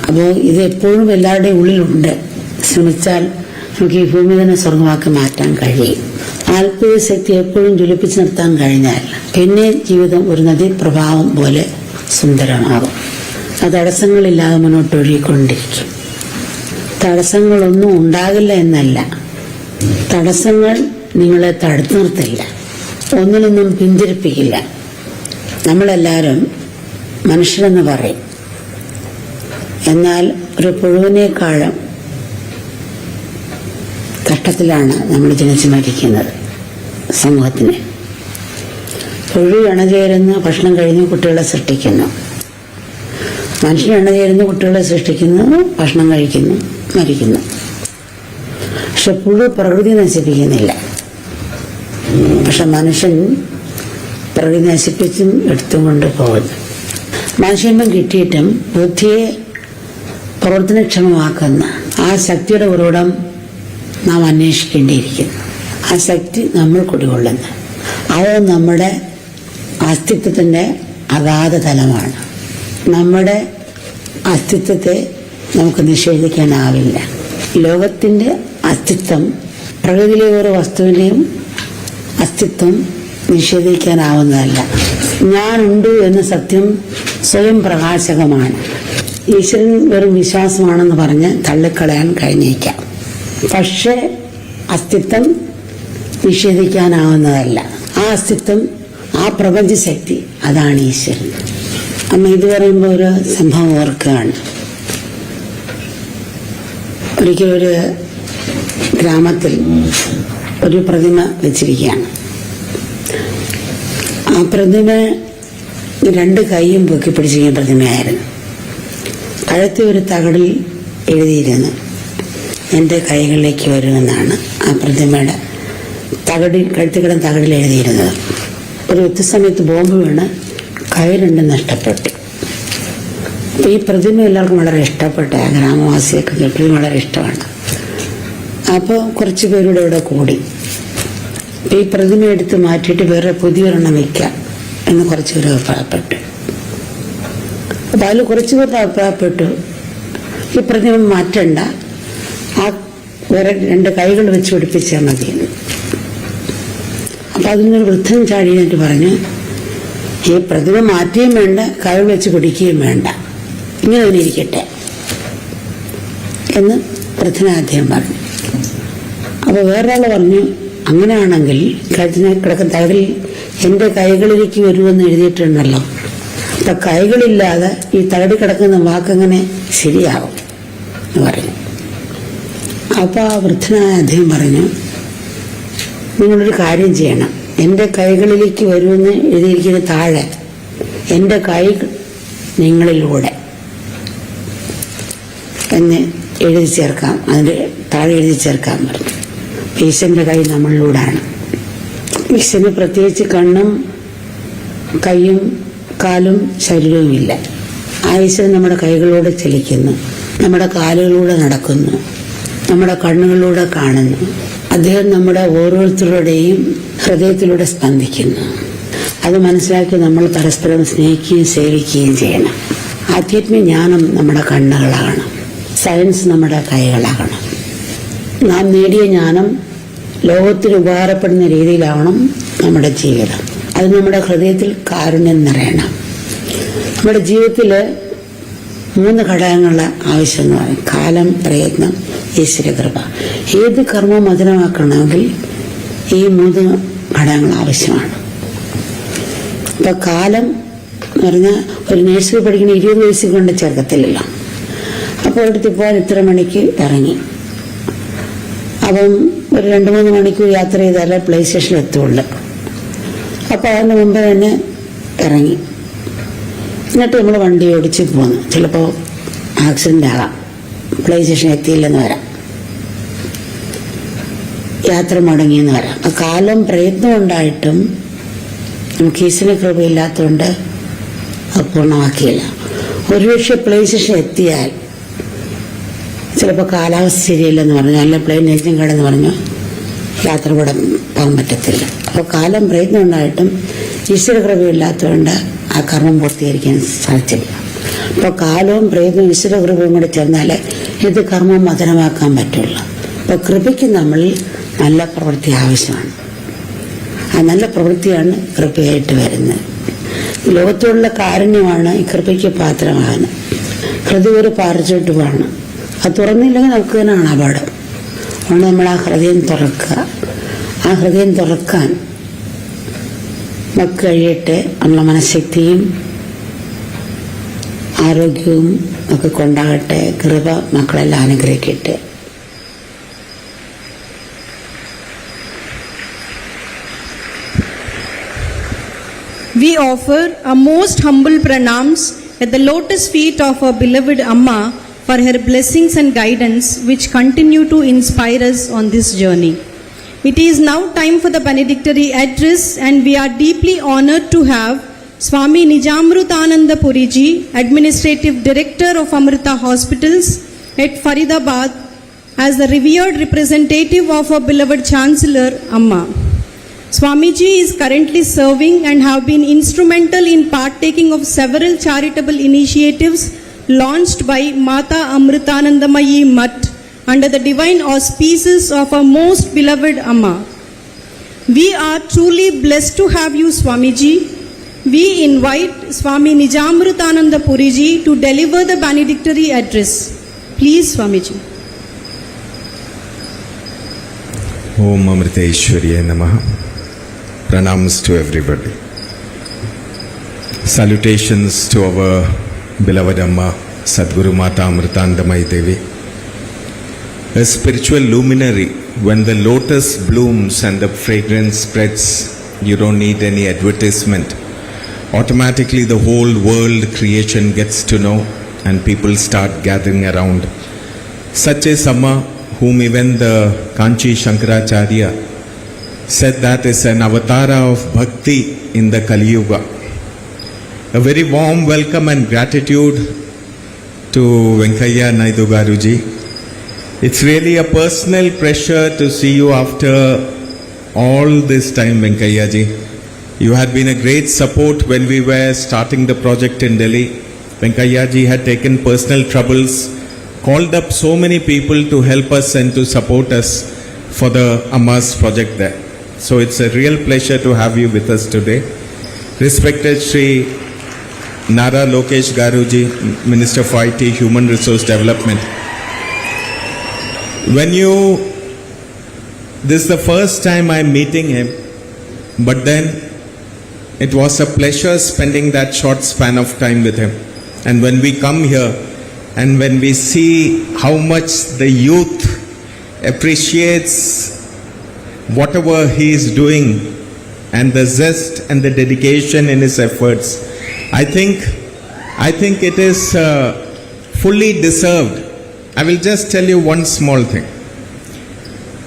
അപ്പോൾ ഇത് എപ്പോഴും എല്ലാവരുടെയും ഉള്ളിലുണ്ട്. ശ്രമിച്ചാൽ നമുക്ക് ഈ ഭൂമി തന്നെ സ്വർഗമാക്കി മാറ്റാൻ കഴിയും. ആത്മീയ ശക്തി എപ്പോഴും ജ്വലിപ്പിച്ച് നിർത്താൻ കഴിഞ്ഞാൽ പിന്നെ ജീവിതം ഒരു നദീപ്രഭാവം പോലെ സുന്ദരമാകും. അത് തടസ്സങ്ങളില്ലാതെ മുന്നോട്ട് ഒഴുകിക്കൊണ്ടിരിക്കും. തടസ്സങ്ങളൊന്നും ഉണ്ടാകില്ല എന്നല്ല, തടസ്സങ്ങൾ നിങ്ങളെ തടുത്തു നിർത്തില്ല, ഒന്നിനൊന്നും പിന്തിരിപ്പിക്കില്ല. നമ്മളെല്ലാവരും മനുഷ്യരെന്ന് പറയും, എന്നാൽ ഒരു പുഴുവിനേക്കാളും കഷ്ടത്തിലാണ് നമ്മൾ ജനിച്ചു മരിക്കുന്നത്. സമൂഹത്തിന് പുഴു ഇണചേരുന്ന ഭക്ഷണം കഴിഞ്ഞ് കുട്ടികളെ സൃഷ്ടിക്കുന്നു, മനുഷ്യൻ ഇണചേരുന്ന കുട്ടികളെ സൃഷ്ടിക്കുന്നു, ഭക്ഷണം കഴിക്കുന്നു, മരിക്കുന്നു. പക്ഷെ പുഴു പ്രകൃതി നശിപ്പിക്കുന്നില്ല. പക്ഷെ മനുഷ്യൻ പ്രകൃതി നശിപ്പിച്ചും എടുത്തും കൊണ്ട് പോകുന്നു. മനുഷ്യമ്പം കിട്ടിയിട്ടും ബുദ്ധിയെ പ്രവർത്തനക്ഷമമാക്കുന്ന ആ ശക്തിയുടെ ഉറവിടം നാം അന്വേഷിക്കേണ്ടിയിരിക്കുന്നു. ആ ശക്തി നമ്മൾ കുടികൊള്ളുന്നു. അത് നമ്മുടെ അസ്തിത്വത്തിന്റെ അഗാധ തലമാണ്. നമ്മുടെ അസ്തിത്വത്തെ നമുക്ക് നിഷേധിക്കാനാവില്ല. ലോകത്തിന്റെ അസ്തിത്വം, പ്രകൃതിയിലെ ഓരോ വസ്തുവിന്റെയും അസ്തിത്വം നിഷേധിക്കാനാവുന്നതല്ല. ഞാനുണ്ട് എന്ന സത്യം സ്വയം പ്രകാശകമാണ്. ഈശ്വരൻ വെറും വിശ്വാസമാണെന്ന് പറഞ്ഞ് തള്ളിക്കളയാൻ കഴിഞ്ഞേക്കാം. പക്ഷേ അസ്തിത്വം നിഷേധിക്കാനാവുന്നതല്ല. ആ അസ്തിത്വം, ആ പ്രപഞ്ചശക്തി, അതാണ് ഈശ്വരൻ. അമ്മ ഇത് പറയുമ്പോൾ ഒരു സംഭവം ഓർക്കുകയാണ്. ഒരിക്കലൊരു ഗ്രാമത്തിൽ ഒരു പ്രതിമ വെച്ചിരിക്കുകയാണ്. ആ പ്രതിമ രണ്ട് കൈയും പൊക്കി പിടിച്ചിരിക്കുന്ന പ്രതിമയായിരുന്നു. കഴുത്തിൽ ഒരു തകടിൽ എഴുതിയിരുന്നു, എൻ്റെ കൈകളിലേക്ക് വരുമെന്നാണ് ആ പ്രതിമയുടെ കഴുത്തിൽ കിടന്ന തകടിൽ എഴുതിയിരുന്നത്. ഒരു യുദ്ധസമയത്ത് ബോംബ് വീണ് കൈ രണ്ടും നഷ്ടപ്പെട്ടു. ഈ പ്രതിമ എല്ലാവർക്കും വളരെ ഇഷ്ടപ്പെട്ട, ഗ്രാമവാസിയൊക്കെ എപ്പോഴും വളരെ ഇഷ്ടമാണ്. അപ്പോൾ കുറച്ച് പേരുടെ ഇവിടെ കൂടി ഈ പ്രതിമ എടുത്ത് മാറ്റിയിട്ട് വേറെ പുതിയൊരെണ്ണം വയ്ക്കാം എന്ന് കുറച്ച് പേർ അഭിപ്രായപ്പെട്ടു. അപ്പം അതിൽ കുറച്ച് പേർ അഭിപ്രായപ്പെട്ടു ഈ പ്രതിമ മാറ്റണ്ട, ആ വേറെ രണ്ട് കൈകൾ വെച്ച് പിടിപ്പിച്ചാൽ മതിയെന്ന്. അപ്പം അതിനൊരു വൃദ്ധൻ ചാടിയിട്ട് പറഞ്ഞു, ഈ പ്രതിമ മാറ്റുകയും വേണ്ട, കൈകൾ വെച്ച് പിടിക്കുകയും വേണ്ട, ഇങ്ങനെ തന്നെ ഇരിക്കട്ടെ എന്ന് വൃദ്ധനാദ്യം പറഞ്ഞു. അപ്പോൾ വേറൊരാൾ പറഞ്ഞു, അങ്ങനെയാണെങ്കിൽ കഴുത്തിന് കിടക്കുന്ന തകടിൽ എൻ്റെ കൈകളിലേക്ക് വരുമെന്ന് എഴുതിയിട്ടുണ്ടല്ലോ, അപ്പൊ കൈകളില്ലാതെ ഈ തകടി കിടക്കുന്ന വാക്കെങ്ങനെ ശരിയാവും എന്ന് പറഞ്ഞു. അപ്പൊ ആ വൃദ്ധനായ അദ്ദേഹം പറഞ്ഞു, നിങ്ങളൊരു കാര്യം ചെയ്യണം, എൻ്റെ കൈകളിലേക്ക് വരുമെന്ന് എഴുതിയിരിക്കുന്ന താഴെ എൻ്റെ കൈ നിങ്ങളിലൂടെ എന്ന് എഴുതി ചേർക്കാം, അതിൻ്റെ താഴെ എഴുതി ചേർക്കാൻ പറഞ്ഞു. ഈശ്വരൻ്റെ കൈ നമ്മളിലൂടെയാണ്. ഈശ്വരന് പ്രത്യേകിച്ച് കണ്ണും കൈയും കാലും ശരീരവുമില്ല. ആ ഈശ്വരൻ നമ്മുടെ കൈകളിലൂടെ ചലിക്കുന്നു, നമ്മുടെ കാലുകളിലൂടെ നടക്കുന്നു, നമ്മുടെ കണ്ണുകളിലൂടെ കാണുന്നു. അദ്ദേഹം നമ്മുടെ ഓരോരുത്തരുടെയും ഹൃദയത്തിലൂടെ സ്പന്ദിക്കുന്നു. അത് മനസ്സിലാക്കി നമ്മൾ പരസ്പരം സ്നേഹിക്കുകയും സേവിക്കുകയും ചെയ്യണം. ആധ്യാത്മിക ജ്ഞാനം നമ്മുടെ കണ്ണുകളാകണം, സയൻസ് നമ്മുടെ കൈകളാകണം. നാം നേടിയ ജ്ഞാനം ലോകത്തിന് ഉപകാരപ്പെടുന്ന രീതിയിലാവണം നമ്മുടെ ജീവിതം. അത് നമ്മുടെ ഹൃദയത്തിൽ കാരുണ്യം നിറയണം. നമ്മുടെ ജീവിതത്തിൽ 3 ഘടകങ്ങൾ ആവശ്യമെന്ന് പറയും: കാലം, പ്രയത്നം, ഈശ്വരകൃപ. ഏത് കർമ്മവും മധുരമാക്കണമെങ്കിൽ ഈ 3 ഘടകങ്ങൾ ആവശ്യമാണ്. ഇപ്പൊ കാലം എന്ന് പറഞ്ഞാൽ ഒരു നഴ്സറി പഠിക്കുന്ന 20 വയസ്സിൽ കൊണ്ട് ചേർക്കത്തില്ലല്ലോ. അപ്പോൾ ഒരിടത്ത് പോകാൻ ഇത്ര മണിക്ക് ഇറങ്ങി, അപ്പം ഒരു 2-3 മണിക്കൂർ യാത്ര ചെയ്താലേ പ്ലേ സ്റ്റേഷനിൽ എത്തുള്ളൂ. അപ്പോൾ അതിന് മുമ്പ് തന്നെ ഇറങ്ങി, എന്നിട്ട് നമ്മൾ വണ്ടി ഓടിച്ച് പോന്നു. ചിലപ്പോൾ ആക്സിഡന്റ് ആകാം, പ്ലേ സ്റ്റേഷൻ എത്തിയില്ലെന്ന് വരാം, യാത്ര മുടങ്ങിയെന്ന് വരാം. കാലം പ്രയത്നം ഉണ്ടായിട്ടും നമുക്ക് ഈശ്വര കൃപയില്ലാത്തതുകൊണ്ട് അത് പൂർണ്ണമാക്കിയില്ല. ഒരുപക്ഷെ പ്ലേ സ്റ്റേഷൻ എത്തിയാൽ ചിലപ്പോൾ കാലാവസ്ഥ ശരിയല്ലെന്ന് പറഞ്ഞു, അല്ല പ്ലെയിൻ എഞ്ചിൻ കടന്ന് പറഞ്ഞു, യാത്ര പോകാൻ പറ്റത്തില്ല. അപ്പോൾ കാലം പ്രയത്നം ഉണ്ടായിട്ടും ഈശ്വര കൃപയില്ലാത്തതുകൊണ്ട് ആ കർമ്മം പൂർത്തീകരിക്കാൻ സാധിച്ചില്ല. അപ്പോൾ കാലവും പ്രയത്നവും ഈശ്വര കൃപയും കൂടെ ചേർന്നാലേ ഇത് കർമ്മം മധുരമാക്കാൻ പറ്റുള്ളൂ. അപ്പോൾ കൃപയ്ക്ക് നമ്മൾ നല്ല പ്രവൃത്തി ആവശ്യമാണ്. ആ നല്ല പ്രവൃത്തിയാണ് കൃപയായിട്ട് വരുന്നത്. ലോകത്തോടുള്ള കാരുണ്യമാണ് ഈ കൃപയ്ക്ക് പാത്രമാകുന്നത്. ഹൃദയം ഒരു പാറച്ചോട്ടുമാണ്, അത് തുറന്നില്ലെങ്കിൽ നമുക്ക് തന്നെയാണ് അപകടം. അതുകൊണ്ട് നമ്മൾ ആ ഹൃദയം തുറക്കുക. ആ ഹൃദയം തുറക്കാൻ നമുക്ക് കഴിയട്ടെ. നമ്മളെ മനഃശക്തിയും ആരോഗ്യവും ഒക്കെ കൊണ്ടാകട്ടെ. കൃപ മക്കളെല്ലാം അനുഗ്രഹിക്കട്ടെ.
We offer our most humble pranams at the lotus feet of our beloved Amma for her blessings and guidance which continue to inspire us on this journey. It is now time for the benedictory address, and we are deeply honored to have Swami Nijamrutananda Puriji, Administrative Director of Amrita Hospitals at Faridabad, as the revered representative of our beloved Chancellor Amma. Swamiji is currently serving and have been instrumental in partaking of several charitable initiatives launched by Mata Amritanandamayi Mutt under the divine auspices of our most beloved Amma. We are truly blessed to have you, Swamiji. We invite Swami Nijamrutananda Puriji to deliver the benedictory address. Please, Swamiji.
Om Amriteshwarya Namaha. Pranams to everybody. Salutations to our beloved Amma, Sadguru Mata Amritanandamayi Devi. A spiritual luminary. When the lotus blooms and the fragrance spreads, you don't need any advertisement. Automatically the whole world creation gets to know and people start gathering around. Such is Amma, whom even the Kanchi Shankaracharya said that is an avatara of bhakti in the Kali Yuga. A very warm welcome and gratitude to Venkaiah Naidu Garuji. It's really a personal pleasure to see you after all this time, Venkaiah ji. You had been a great support when we were starting the project in Delhi. Venkaiah ji had taken personal troubles, called up so many people to help us and to support us for the Amma's project there. So it's a real pleasure to have you with us today. Respected Shri Nara Lokesh Garuji, Minister for IT, Human Resource Development. This is the first time I'm meeting him, but then it was a pleasure spending that short span of time with him. And when we come here and when we see how much the youth appreciates whatever he is doing and the zest and the dedication in his efforts, I think it is fully deserved. I will just tell you one small thing.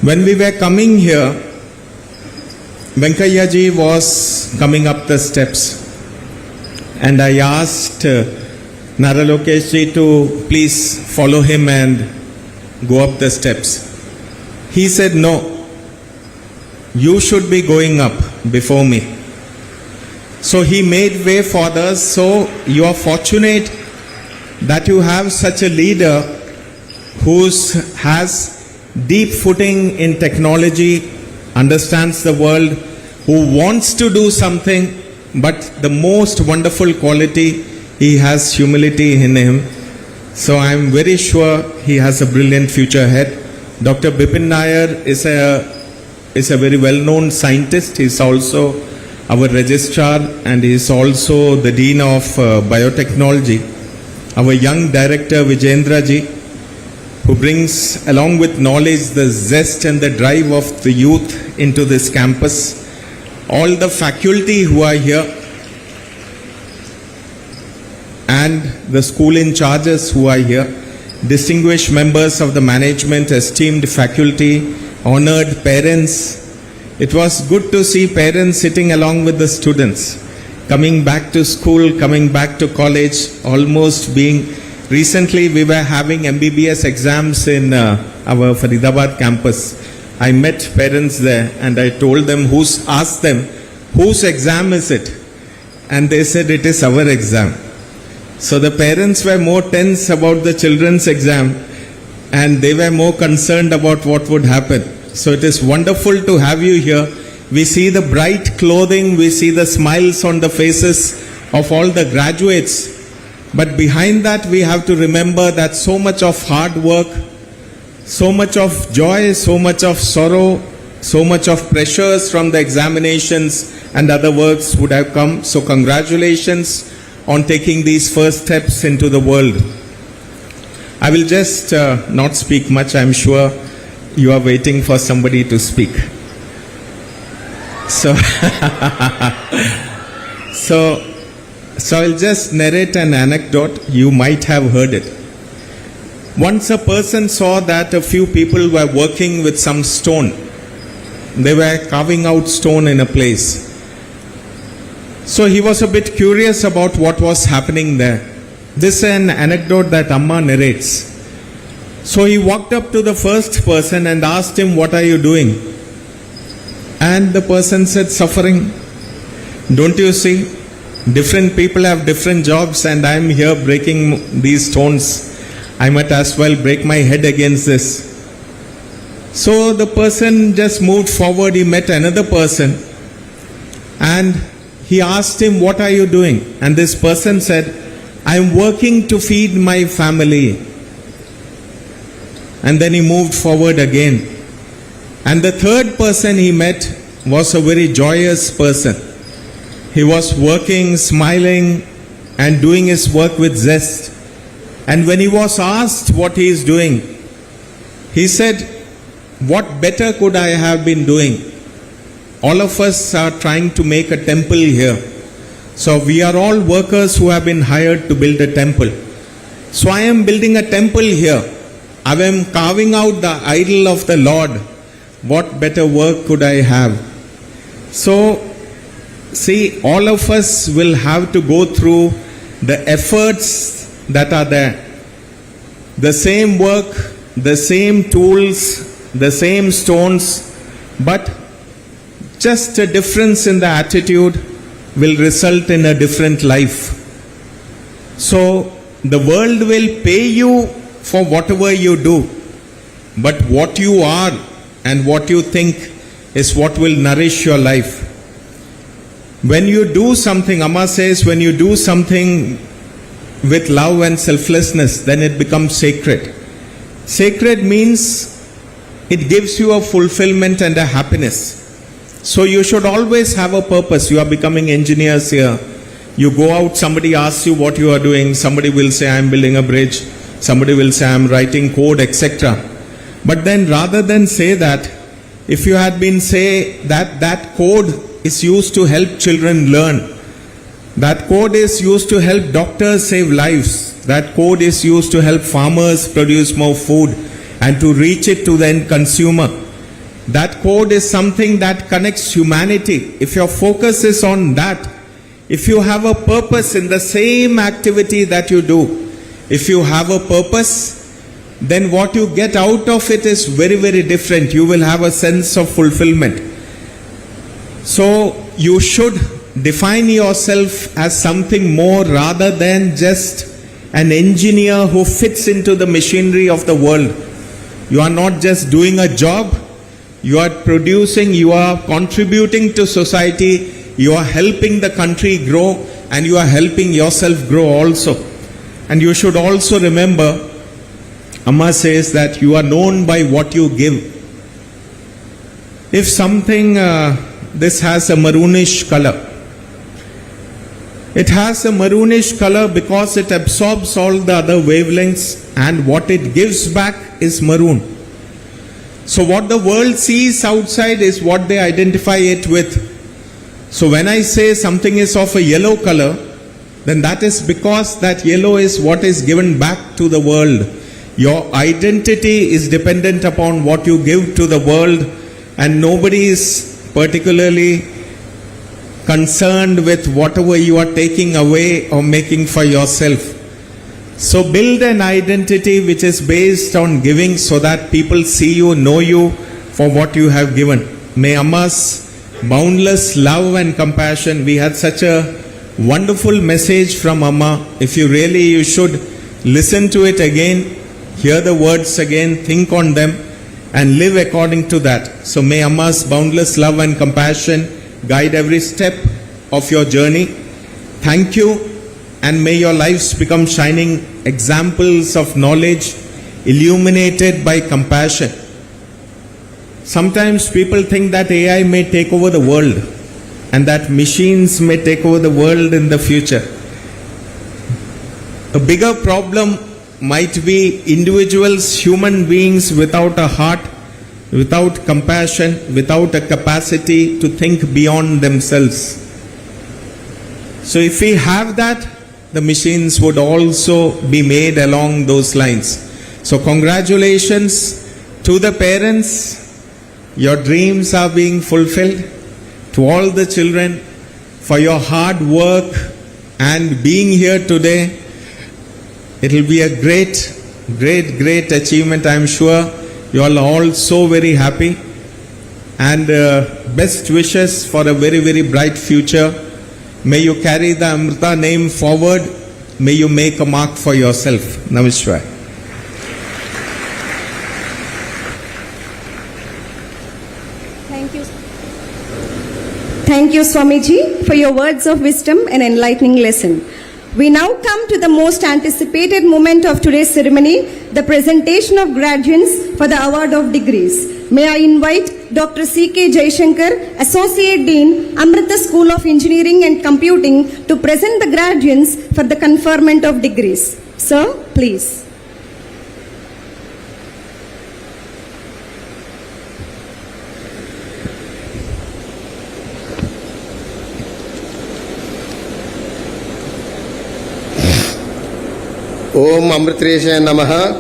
When we were coming here, Venkaiah ji was coming up the steps, and I asked Naralokesh ji to please follow him and go up the steps. He said, "No, you should be going up before me." So he made way for others. So you are fortunate that you have such a leader who has deep footing in technology, understands the world, who wants to do something, but the most wonderful quality, he has humility in him. So I am very sure he has a brilliant future ahead. Dr. Bipin Nair is a very well-known scientist. He is also our registrar, and he is also the dean of biotechnology. Our young director Vijendra ji, who brings along with knowledge the zest and the drive of the youth into this campus. All the faculty who are here and the school in charges who are here, distinguished members of the management, esteemed faculty, honored parents. It was good to see parents sitting along with the students, coming back to school, coming back to college, almost being. Recently we were having MBBS exams in our Faridabad campus. I met parents there and I told them, asked them, whose exam is it? And they said, it is our exam. So the parents were more tense about the children's exam, and they were more concerned about what would happen. So it is wonderful to have you here. We see the bright clothing, we see the smiles on the faces of all the graduates. But behind that we have to remember that so much of hard work, so much of joy, so much of sorrow, so much of pressures from the examinations and other works would have come. So congratulations on taking these first steps into the world. I will just not speak much. I am sure you are waiting for somebody to speak. So, so I'll just narrate an anecdote. You might have heard it. Once a person saw that a few people were working with some stone. They were carving out stone in a place. So he was a bit curious about what was happening there. This is an anecdote that Amma narrates. So he walked up to the first person and asked him, "What are you doing?" And the person said, "Suffering. Don't you see? Different people have different jobs, and I am here breaking these stones. I might as well break my head against this." So the person just moved forward. He met another person and he asked him, "What are you doing?" And this person said, "I am working to feed my family." And then he moved forward again. And the third person he met was a very joyous person. He was working, smiling, and doing his work with zest. And when he was asked what he is doing, he said, "What better could I have been doing? All of us are trying to make a temple here. So we are all workers who have been hired to build a temple. So I am building a temple here. I am carving out the idol of the Lord. What better work could I have?" So, see, all of us will have to go through the efforts that are there. The same work, the same tools, the same stones, but just a difference in the attitude will result in a different life. So, the world will pay you for whatever you do, but what you are and what you think is what will nourish your life. When you do something, Amma says, when you do something with love and selflessness, then it becomes sacred. Sacred means it gives you a fulfillment and a happiness. So you should always have a purpose. You are becoming engineers here. You go out, somebody asks you what you are doing. Somebody will say, "I am building a bridge." Somebody will say, "I am writing code," etc. But then rather than say that, if you had been say that code is used to help children learn, that code is used to help doctors save lives, that code is used to help farmers produce more food and to reach it to the end consumer, That code is something that connects humanity. If your focus is on that, if you have a purpose in the same activity that you do, if you have a purpose, then what you get out of it is very, very different. You will have a sense of fulfillment. So you should define yourself as something more rather than just an engineer who fits into the machinery of the world. You are not just doing a job, you are producing, you are contributing to society, you are helping the country grow, and you are helping yourself grow also. And you should also remember, Amma says that you are known by what you give. If something, this has a maroonish color, it has a maroonish color because it absorbs all the other wavelengths, and what it gives back is maroon. So what the world sees outside is what they identify it with. So when I say something is of a yellow color, then that is because that yellow is what is given back to the world. Your identity is dependent upon what you give to the world, and nobody is particularly concerned with whatever you are taking away or making for yourself. So build an identity which is based on giving so that people see you, know you for what you have given. May Amma's boundless love and compassion, we had such a wonderful message from Amma. If you really, you should listen to it again, hear the words again, think on them and live according to that. So may Amma's boundless love and compassion guide every step of your journey. Thank you, and may your lives become shining examples of knowledge illuminated by compassion. Sometimes people think that AI may take over the world and that machines may take over the world in the future. A bigger problem might be individuals, human beings without a heart, without compassion, without a capacity to think beyond themselves. So if we have that, the machines would also be made along those lines. So congratulations to the parents. Your dreams are being fulfilled. To all the children, for your hard work and being here today. It will be a great achievement. I am sure you are all so very happy, and best wishes for a very, very bright future. May you carry the Amrita name forward. May you make a mark for yourself. Namaskar.
Thank you, Swamiji, for your words of wisdom and enlightening lesson. We now come to the most anticipated moment of today's ceremony, the presentation of graduates for the award of degrees. May I invite Dr. C.K. Jaishankar, Associate Dean, Amrita School of Engineering and Computing, to present the graduates for the conferment of degrees. Sir, please.
Om Amritresha Namaha.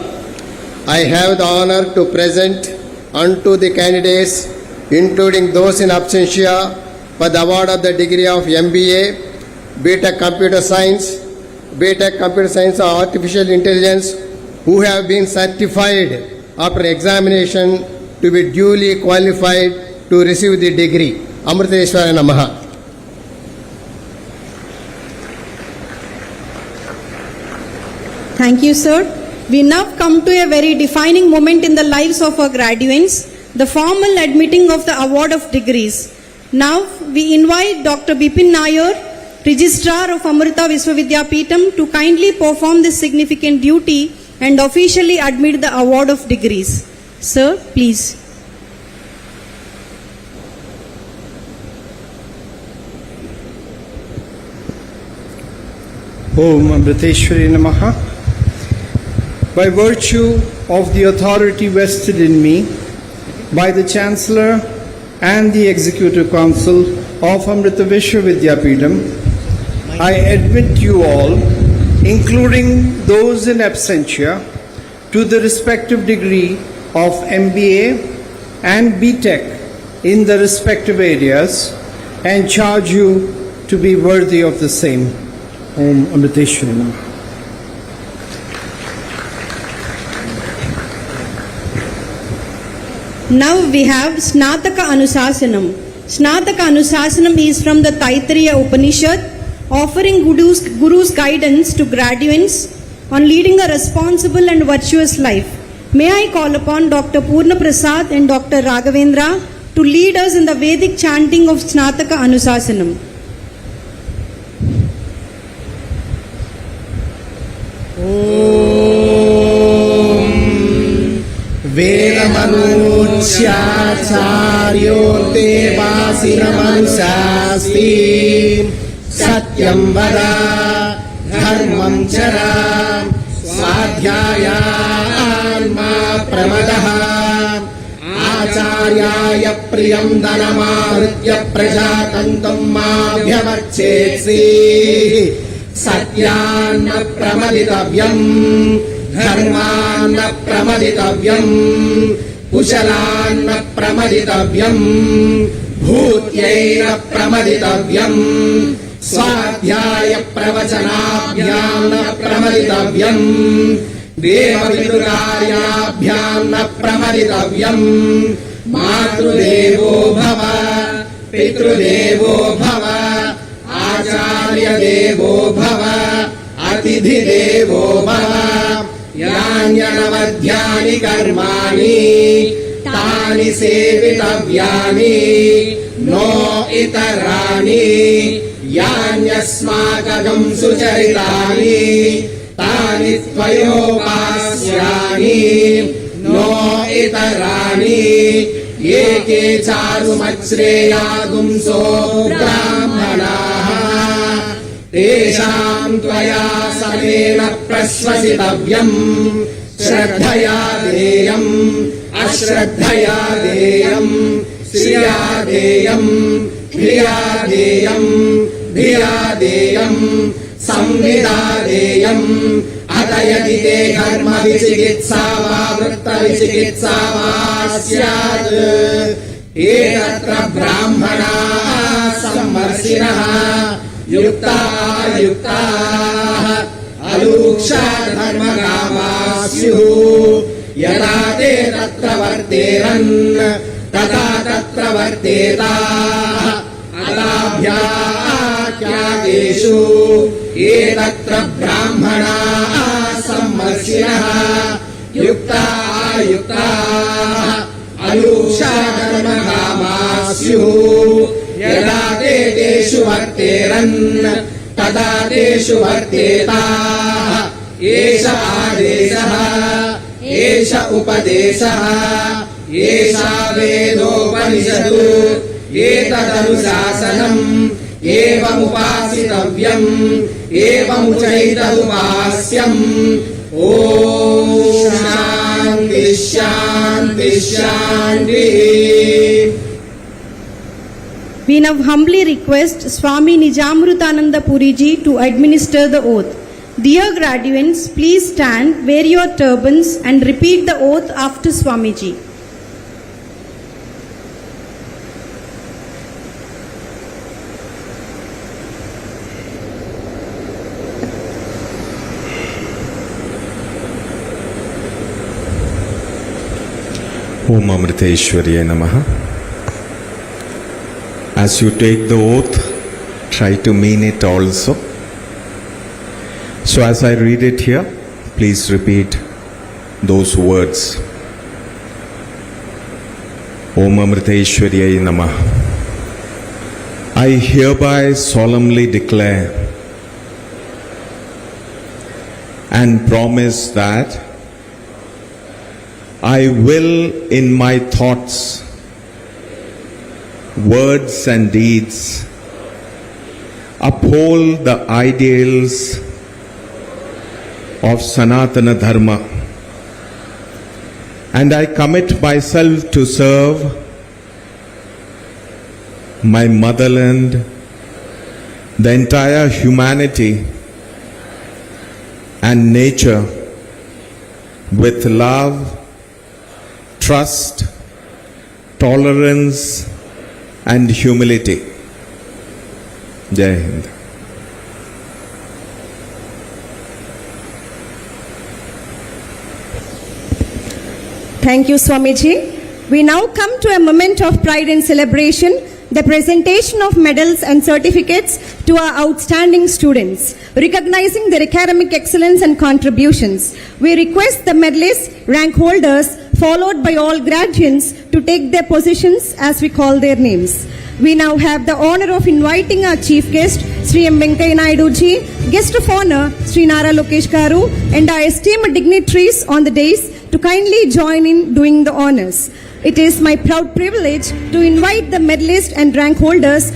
I have the honor to present unto the candidates, including those in absentia, for the award of the degree of MBA, BTech Computer Science, BTech Computer Science or Artificial Intelligence, who have been certified after examination to be duly qualified to receive the degree. Amriteshwara Namaha.
Thank you, sir. We now come to a very defining moment in the lives of our graduates, the formal admitting of the award of degrees. Now, we invite Dr. Bipin Nair, Registrar of Amrita Viswavidyapeetham, to kindly perform this significant duty and officially admit the award of degrees. Sir, please.
Om Amriteshwari Namaha. By virtue of the authority vested in me by the Chancellor and the Executive Council of Amrita Viswavidyapeetham, I admit you all, including those in absentia, to the respective degree of MBA, and BTech in the respective areas and charge you to be worthy of the same. Om Amriteshwari Namaha.
Now we have Snataka Anusasanam. Snataka Anusasanam is from the Taittiriya Upanishad, offering Guru's guidance to graduates on leading a responsible and virtuous life. May I call upon Dr. Purna Prasad and Dr. Raghavendra to lead us in the Vedic chanting of Snataka Anusasanam.
वेदमनोच्याचार्योऽर्ते वासिनमनुशास्ति सत्यं वद धर्मं चर स्वाध्यायान् मा प्रमदः आचार्याय प्रियं धनमाहृत्य प्रजातन्तं माभ्यवर्चेत्सि सत्यान्न प्रमदितव्यम् धर्मान्न प्रमदितव्यम् कुशलान्न प्रमदितव्यम् भूत्यैन प्रमदितव्यम् स्वाध्याय प्रवचनाभ्याम् न प्रमदितव्यम् देवपितृकार्याभ्याम् न प्रमदितव्यम् मातृदेवो भव पितृदेवो भव आचार्यदेवो भव अतिथिदेवो भव यान्यनवध्यानि कर्माणि तानि सेवितव्यानि नो इतराणि यान्यस्माकं सुचरितानि तानि त्वयोपास्यानि नो इतराणि ये के चारुमच्छ्रेयागुंसो ब्राह्मणाः तेषां त्वया समेन प्रश्वसितव्यम् श्रद्धया देयम् अश्रद्धया देयम् श्रिया देयम् धिया देयम् धिया देयम् संविदा देयम् अत यदि ते कर्म विचिकित्सा वा वृत्त विचिकित्सा वा स्यात् एतत्र ब्राह्मणाः संवर्षिणः युक्ताः अलूक्षा धर्मकामाः स्युः यदा ते तत्र वर्तेरन् तथा तत्र वर्तेताः अलाभ्याख्यातेषु एतत्र ब्राह्मणाः संवर्षिणः युक्ताः अलूक्षा धर्मकामाः स्युः यदा ते तेषु वर्तेरन् तदा तेषु वर्तेताः एष आदेशः एष उपदेशः एषा वेदोपनिषत् एतदनुशासनम् एवमुपासितव्यम् एवमुचैतदुपास्यम् ॐ शान्ति शान्ति शान्तिः.
We now humbly request Swami Nijamrutananda Puriji to administer the oath. Dear graduates, please stand, wear your turbans and repeat the oath after Swamiji.
Om Amriteshwariya Namaha. As you take the oath, try to mean it also. So as I read it here, please repeat those words. Om Amriteshwariya Namaha. I hereby solemnly declare and promise that I will in my thoughts, words and deeds uphold the ideals of Sanatana Dharma, and I commit myself to serve my motherland, the entire humanity and nature with love, trust tolerance, and humility. Jai Hind.
Thank you, Swamiji. We now come to a moment of pride and celebration, the presentation of medals and certificates to our outstanding students, recognizing their academic excellence and contributions. We request the medalists, rank holders, followed by all graduates to take their positions as we call their names. We now have the honor of inviting our chief guest, Sri M. Venkaiah Naidu ji, guest of honor, Sri Nara Lokesh Garu, and our esteemed dignitaries on the dais to kindly join in doing the honors. It is my proud privilege to invite the medalists and rank holders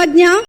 Sarvajna,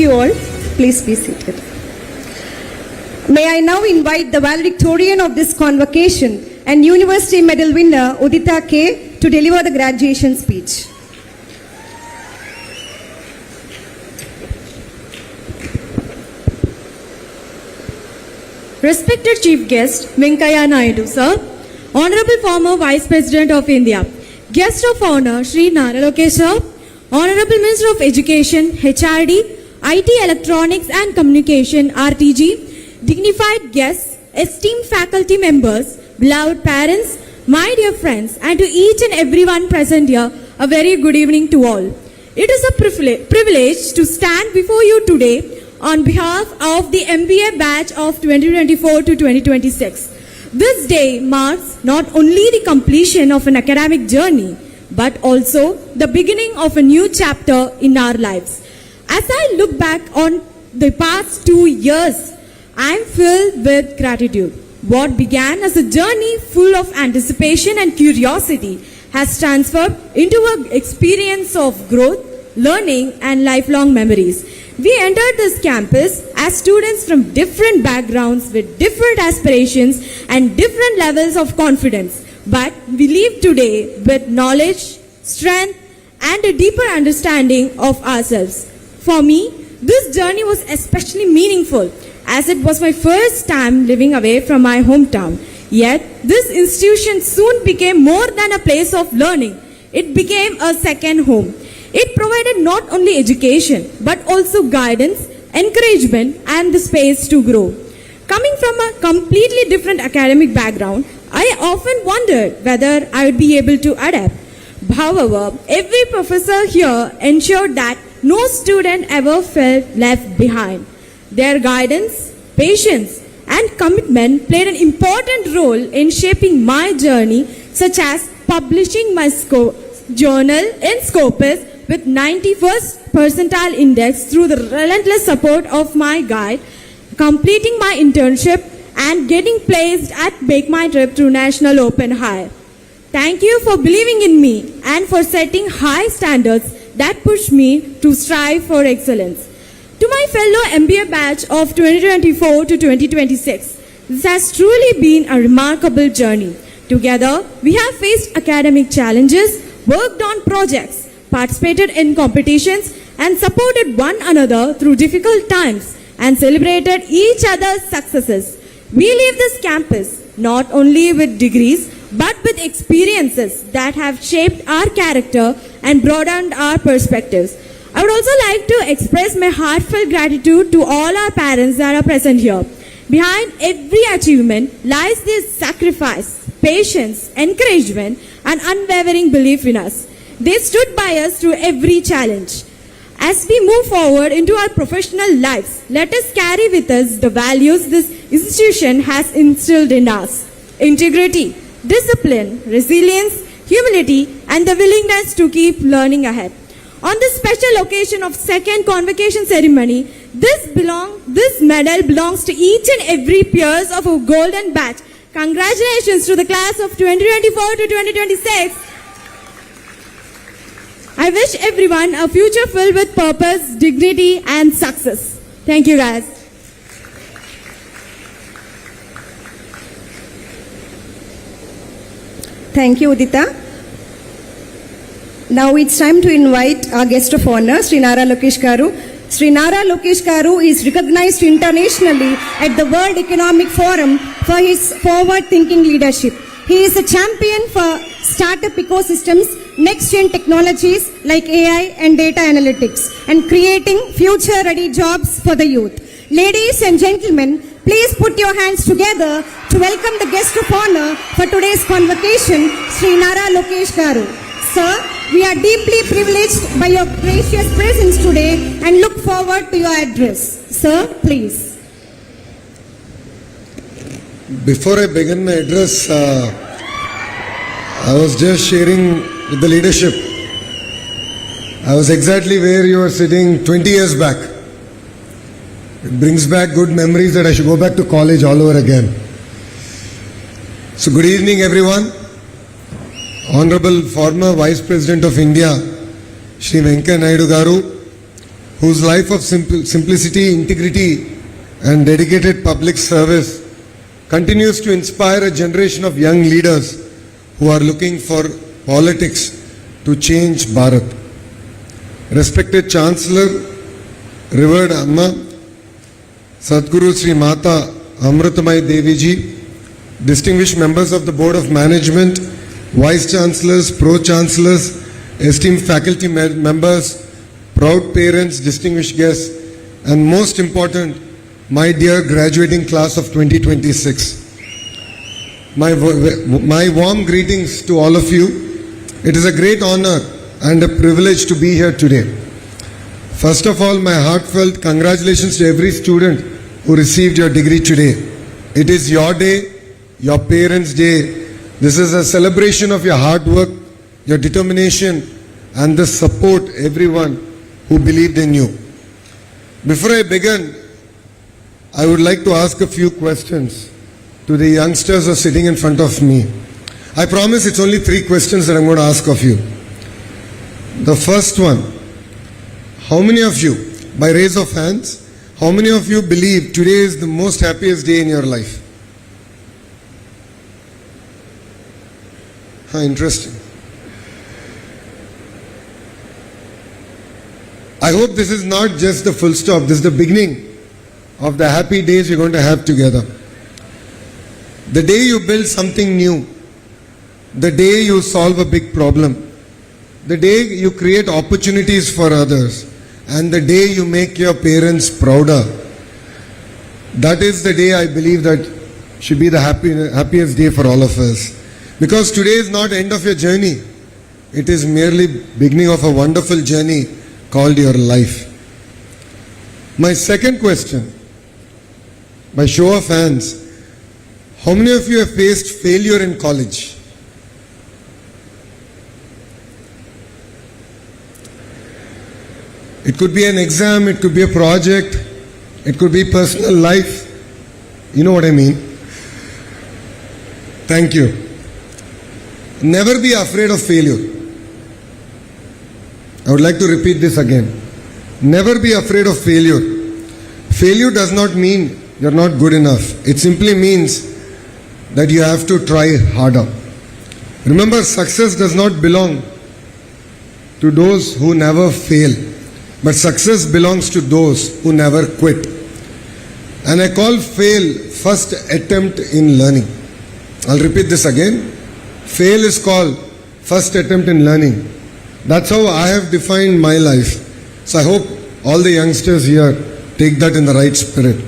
you all. Please be seated. May I now invite the valedictorian of this convocation and University Medal winner Udita K to deliver the graduation speech.
Respected Chief Guest Venkaiah Naidu, sir, Honorable former Vice President of India, Guest of Honor Shri Naralokesh, sir, Honorable Minister of Education, HRD, IT Electronics and Communication, RTG, dignified guests, esteemed faculty members, beloved parents, my dear friends, and to each and everyone present here, a very good evening to all. It is a privilege to stand before you today on behalf of the MBA batch of 2024 to 2026. This day marks not only the completion of an academic journey, but also the beginning of a new chapter in our lives. As I look back on the past 2 years, I am filled with gratitude. What began as a journey full of anticipation and curiosity has transformed into an experience of growth, learning, and lifelong memories. We entered this campus as students from different backgrounds with different aspirations and different levels of confidence. But we leave today with knowledge, strength, and a deeper understanding of ourselves. For me, this journey was especially meaningful as it was my first time living away from my hometown. Yet, this institution soon became more than a place of learning. It became a second home. It provided not only education, but also guidance, encouragement, and the space to grow. Coming from a completely different academic background, I often wondered whether I would be able to adapt.
However, every professor here ensured that no student ever felt left behind. Their guidance, patience, and commitment played an important role in shaping my journey, such as publishing my journal in Scopus with 91st percentile index through the relentless support of my guide, completing my internship, and getting placed at Make My Trip through National Open High. Thank you for believing in me and for setting high standards that push me to strive for excellence. To my fellow MBA batch of 2024 to 2026, this has truly been a remarkable journey. Together, we have faced academic challenges, worked on projects, participated in competitions, and supported one another through difficult times and celebrated each other's successes. We leave this campus not only with degrees, but with experiences that have shaped our character and broadened our perspectives. I would also like to express my heartfelt gratitude to all our parents that are present here. Behind every achievement lies this sacrifice, patience, encouragement, and unwavering belief in us. They stood by us through every challenge. As we move forward into our professional lives, let us carry with us the values this institution has instilled in us: integrity, discipline, resilience, humility, and the willingness to keep learning ahead. On this special occasion of second convocation ceremony, this medal belongs to each and every peers of our golden batch. Congratulations to the class of 2024 to 2026. I wish everyone a future filled with purpose, dignity, and success. Thank you, guys. Thank you, Udita. Now it's time to invite our guest of honor, Sri Nara Lokesh Garu. Sri Nara Lokesh Garu is recognized internationally at the World Economic Forum for his forward-thinking leadership. He is a champion for startup ecosystems, next-gen technologies like AI and data analytics, and creating future-ready jobs for the youth. Ladies and gentlemen, please put your hands together to welcome the guest of honor for today's convocation, Sri Nara Lokesh Garu. Sir, we are deeply privileged by your gracious presence today and look forward to your address. Sir, please.
Before I begin my address, I was just sharing with the leadership. I was exactly where you were sitting 20 years back. It brings back good memories that I should go back to college all over again. So good evening, everyone. Honorable former Vice President of India, Shri Naidu Garu, whose life of simplicity, integrity, and dedicated public service continues to inspire a generation of young leaders who are looking for politics to change Bharat. Respected Chancellor, revered Amma, Sadhguru Sri Mata Amritamai Devi Ji, distinguished members of the Board of Management, Vice Chancellors, Pro-Chancellors, esteemed faculty members, proud parents, distinguished guests, and most important, my dear graduating class of 2026. My warm greetings to all of you. It is a great honor and a privilege to be here today. First of all, my heartfelt congratulations to every student who received your degree today. It is your day, your parents' day. This is a celebration of your hard work, your determination, and the support everyone who believed in you. Before I begin, I would like to ask a few questions to the youngsters who are sitting in front of me. I promise it's only 3 questions that I'm going to ask of you. The first one, how many of you, by raise of hands, how many of you believe today is the most happiest day in your life? Interesting. I hope this is not just the full stop. This is the beginning of the happy days we're going to have together. The day you build something new, the day you solve a big problem, the day you create opportunities for others, and the day you make your parents prouder, that is the day I believe that should be the happiest day for all of us. Because today is not the end of your journey. It is merely beginning of a wonderful journey called your life. My second question, by show of hands, how many of you have faced failure in college? It could be an exam, it could be a project, it could be personal life. You know what I mean? Thank you. Never be afraid of failure. I would like to repeat this again. Never be afraid of failure. Failure does not mean you're not good enough. It simply means that you have to try harder. Remember, success does not belong to those who never fail, but success belongs to those who never quit. And I call fail first attempt in learning. I'll repeat this again. Fail is called first attempt in learning. That's how I have defined my life. So I hope all the youngsters here take that in the right spirit.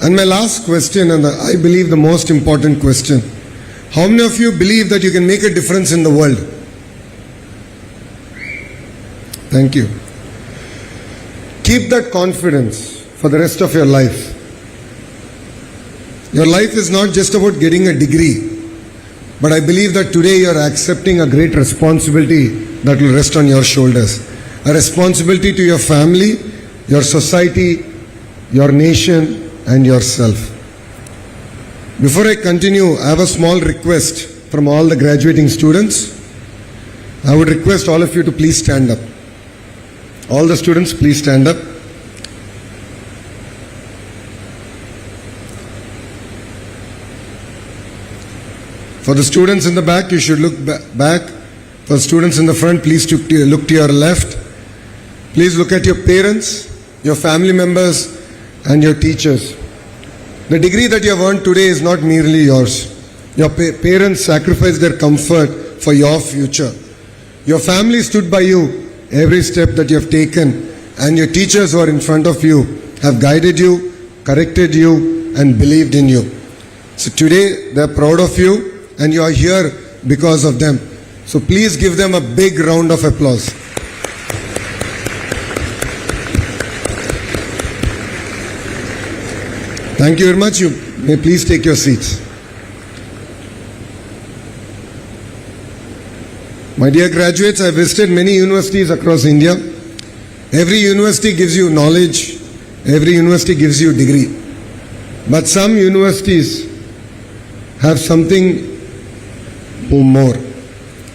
And my last question, and I believe the most important question, how many of you believe that you can make a difference in the world? Thank you. Keep that confidence for the rest of your life. Your life is not just about getting a degree, but I believe that today you are accepting a great responsibility that will rest on your shoulders. A responsibility to your family, your society, your nation, and yourself. Before I continue, I have a small request from all the graduating students. I would request all of you to please stand up. All the students, please stand up. For the students in the back, you should look back. For students in the front, please look to your left. Please look at your parents, your family members, and your teachers. The degree that you have earned today is not merely yours. Your parents sacrificed their comfort for your future. Your family stood by you every step that you have taken, and your teachers who are in front of you have guided you, corrected you, and believed in you. So today they are proud of you, and you are here because of them. So please give them a big round of applause. Thank you very much. You may please take your seats. My dear graduates, I visited many universities across India. Every university gives you knowledge. Every university gives you degree. But some universities have something more.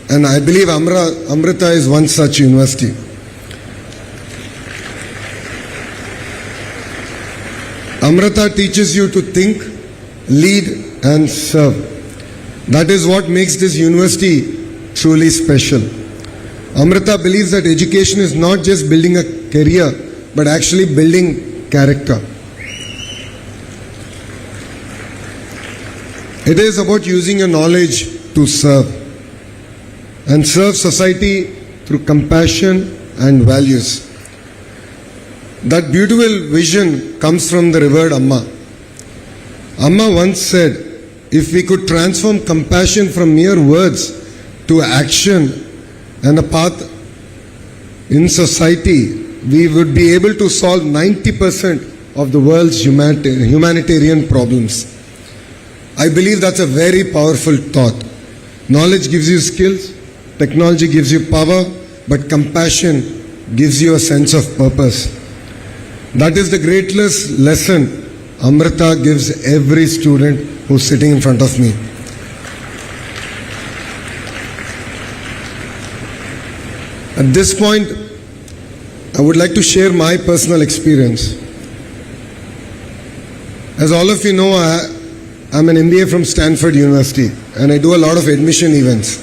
And I believe Amrita is one such university. Amrita teaches you to think, lead, and serve. That is what makes this university truly special. Amrita believes that education is not just building a career, but actually building character. It is about using your knowledge to serve and serve society through compassion and values. That beautiful vision comes from the revered Amma. Amma once said, if we could transform compassion from mere words to action and a path in society, we would be able to solve 90% of the world's humanitarian problems. I believe that's a very powerful thought. Knowledge gives you skills, technology gives you power, but compassion gives you a sense of purpose. That is the greatest lesson Amrita gives every student who's sitting in front of me. At this point, I would like to share my personal experience. As all of you know, I'm an MBA from Stanford University and I do a lot of admission events.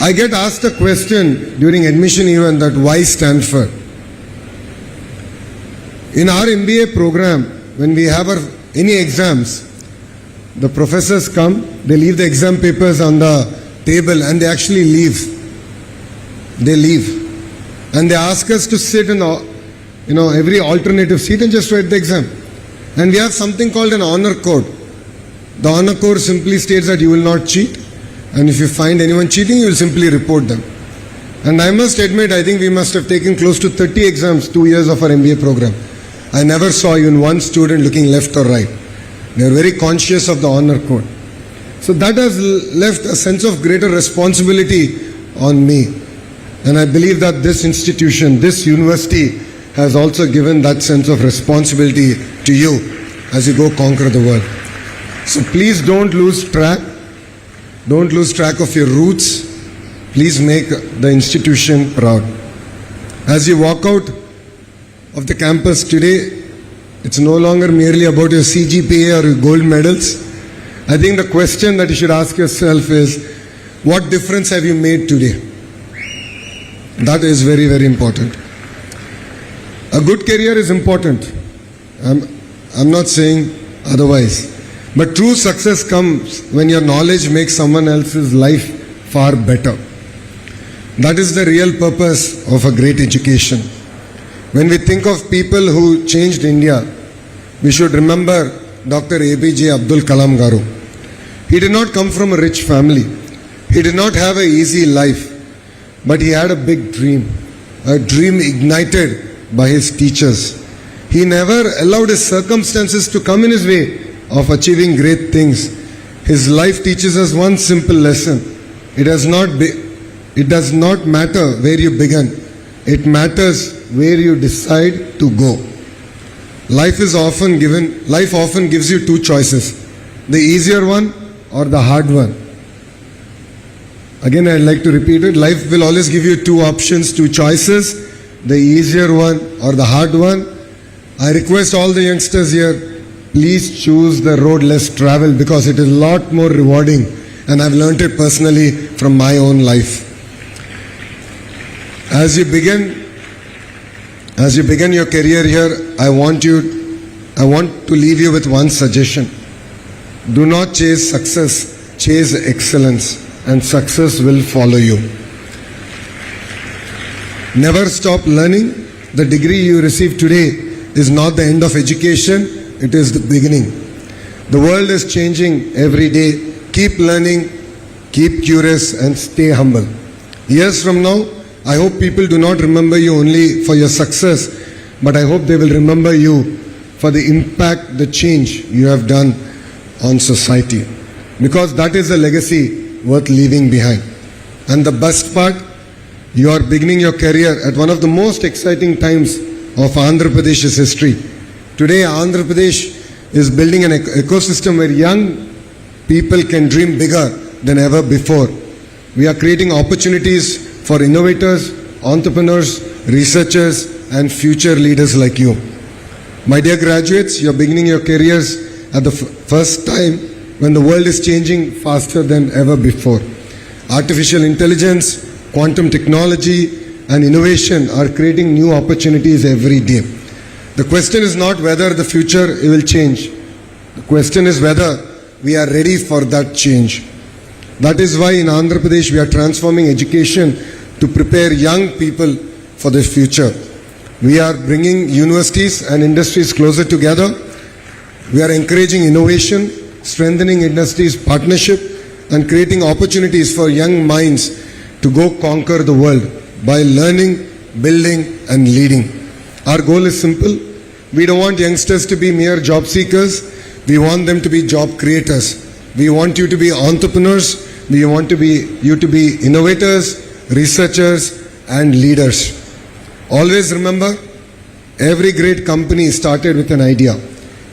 I get asked a question during admission event that why Stanford? In our MBA program, when we have any exams, the professors come, they leave the exam papers on the table and they actually leave. They leave. And they ask us to sit in every alternative seat and just write the exam. And we have something called an honor code. The honor code simply states that you will not cheat, And if you find anyone cheating, you will simply report them. And I must admit, I think we must have taken close to 30 exams, 2 years of our MBA program. I never saw even one student looking left or right. They are very conscious of the honor code. So that has left a sense of greater responsibility on me. And I believe that this institution, this university, has also given that sense of responsibility to you as you go conquer the world. So please don't lose track. Don't lose track of your roots. Please make the institution proud. As you walk out of the campus today, it's no longer merely about your CGPA or your gold medals. I think the question that you should ask yourself is, what difference have you made today? That is very, very important. A good career is important. I'm not saying otherwise. But true success comes when your knowledge makes someone else's life far better. That is the real purpose of a great education. When we think of people who changed India, we should remember Dr. APJ Abdul Kalam Garu. He did not come from a rich family. He did not have an easy life. But he had a big dream. A dream ignited by his teachers. He never allowed his circumstances to come in his way of achieving great things. His life teaches us one simple lesson. It does not matter where you begin. It matters where you decide to go. Life often gives you two choices. The easier one or the hard one. Again, I'd like to repeat it. Life will always give you two options, two choices. The easier one or the hard one. I request all the youngsters here, please choose the road less traveled because it is a lot more rewarding, and I've learned it personally from my own life. As you begin your career here, I want to leave you with one suggestion. Do not chase success, chase excellence, and success will follow you. Never stop learning. The degree you receive today is not the end of education, it is the beginning. The world is changing every day. Keep learning, keep curious, and stay humble. Years from now, I hope people do not remember you only for your success, but I hope they will remember you for the impact, the change you have done on society. Because that is a legacy worth leaving behind. And the best part, you are beginning your career at one of the most exciting times of Andhra Pradesh's history. Today, Andhra Pradesh is building an ecosystem where young people can dream bigger than ever before. We are creating opportunities for innovators, entrepreneurs, researchers, and future leaders like you. My dear graduates, you are beginning your careers at the first time when the world is changing faster than ever before. Artificial intelligence, quantum technology, and innovation are creating new opportunities every day. The question is not whether the future will change. The question is whether we are ready for that change. That is why in Andhra Pradesh we are transforming education to prepare young people for the future. We are bringing universities and industries closer together. We are encouraging innovation, strengthening industries' partnership, and creating opportunities for young minds to go conquer the world by learning, building, and leading. Our goal is simple. We don't want youngsters to be mere job seekers. We want them to be job creators. We want you to be entrepreneurs. We want you to be innovators, researchers, and leaders. Always remember, every great company started with an idea.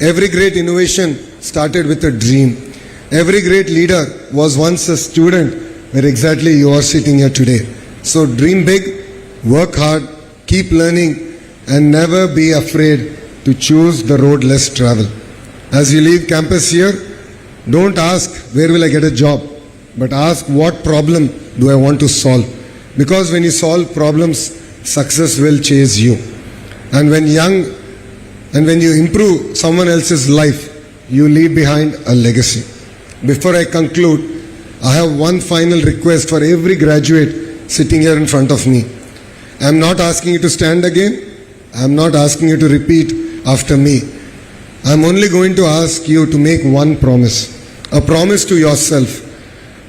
Every great innovation started with a dream. Every great leader was once a student where exactly you are sitting here today. So dream big, work hard, keep learning, and never be afraid to choose the road less traveled. As you leave campus here, don't ask where will I get a job, but ask what problem do I want to solve. Because when you solve problems, success will chase you. And when you improve someone else's life, you leave behind a legacy. Before I conclude, I have one final request for every graduate sitting here in front of me. I am not asking you to stand again. I am not asking you to repeat after me. I am only going to ask you to make one promise. A promise to yourself.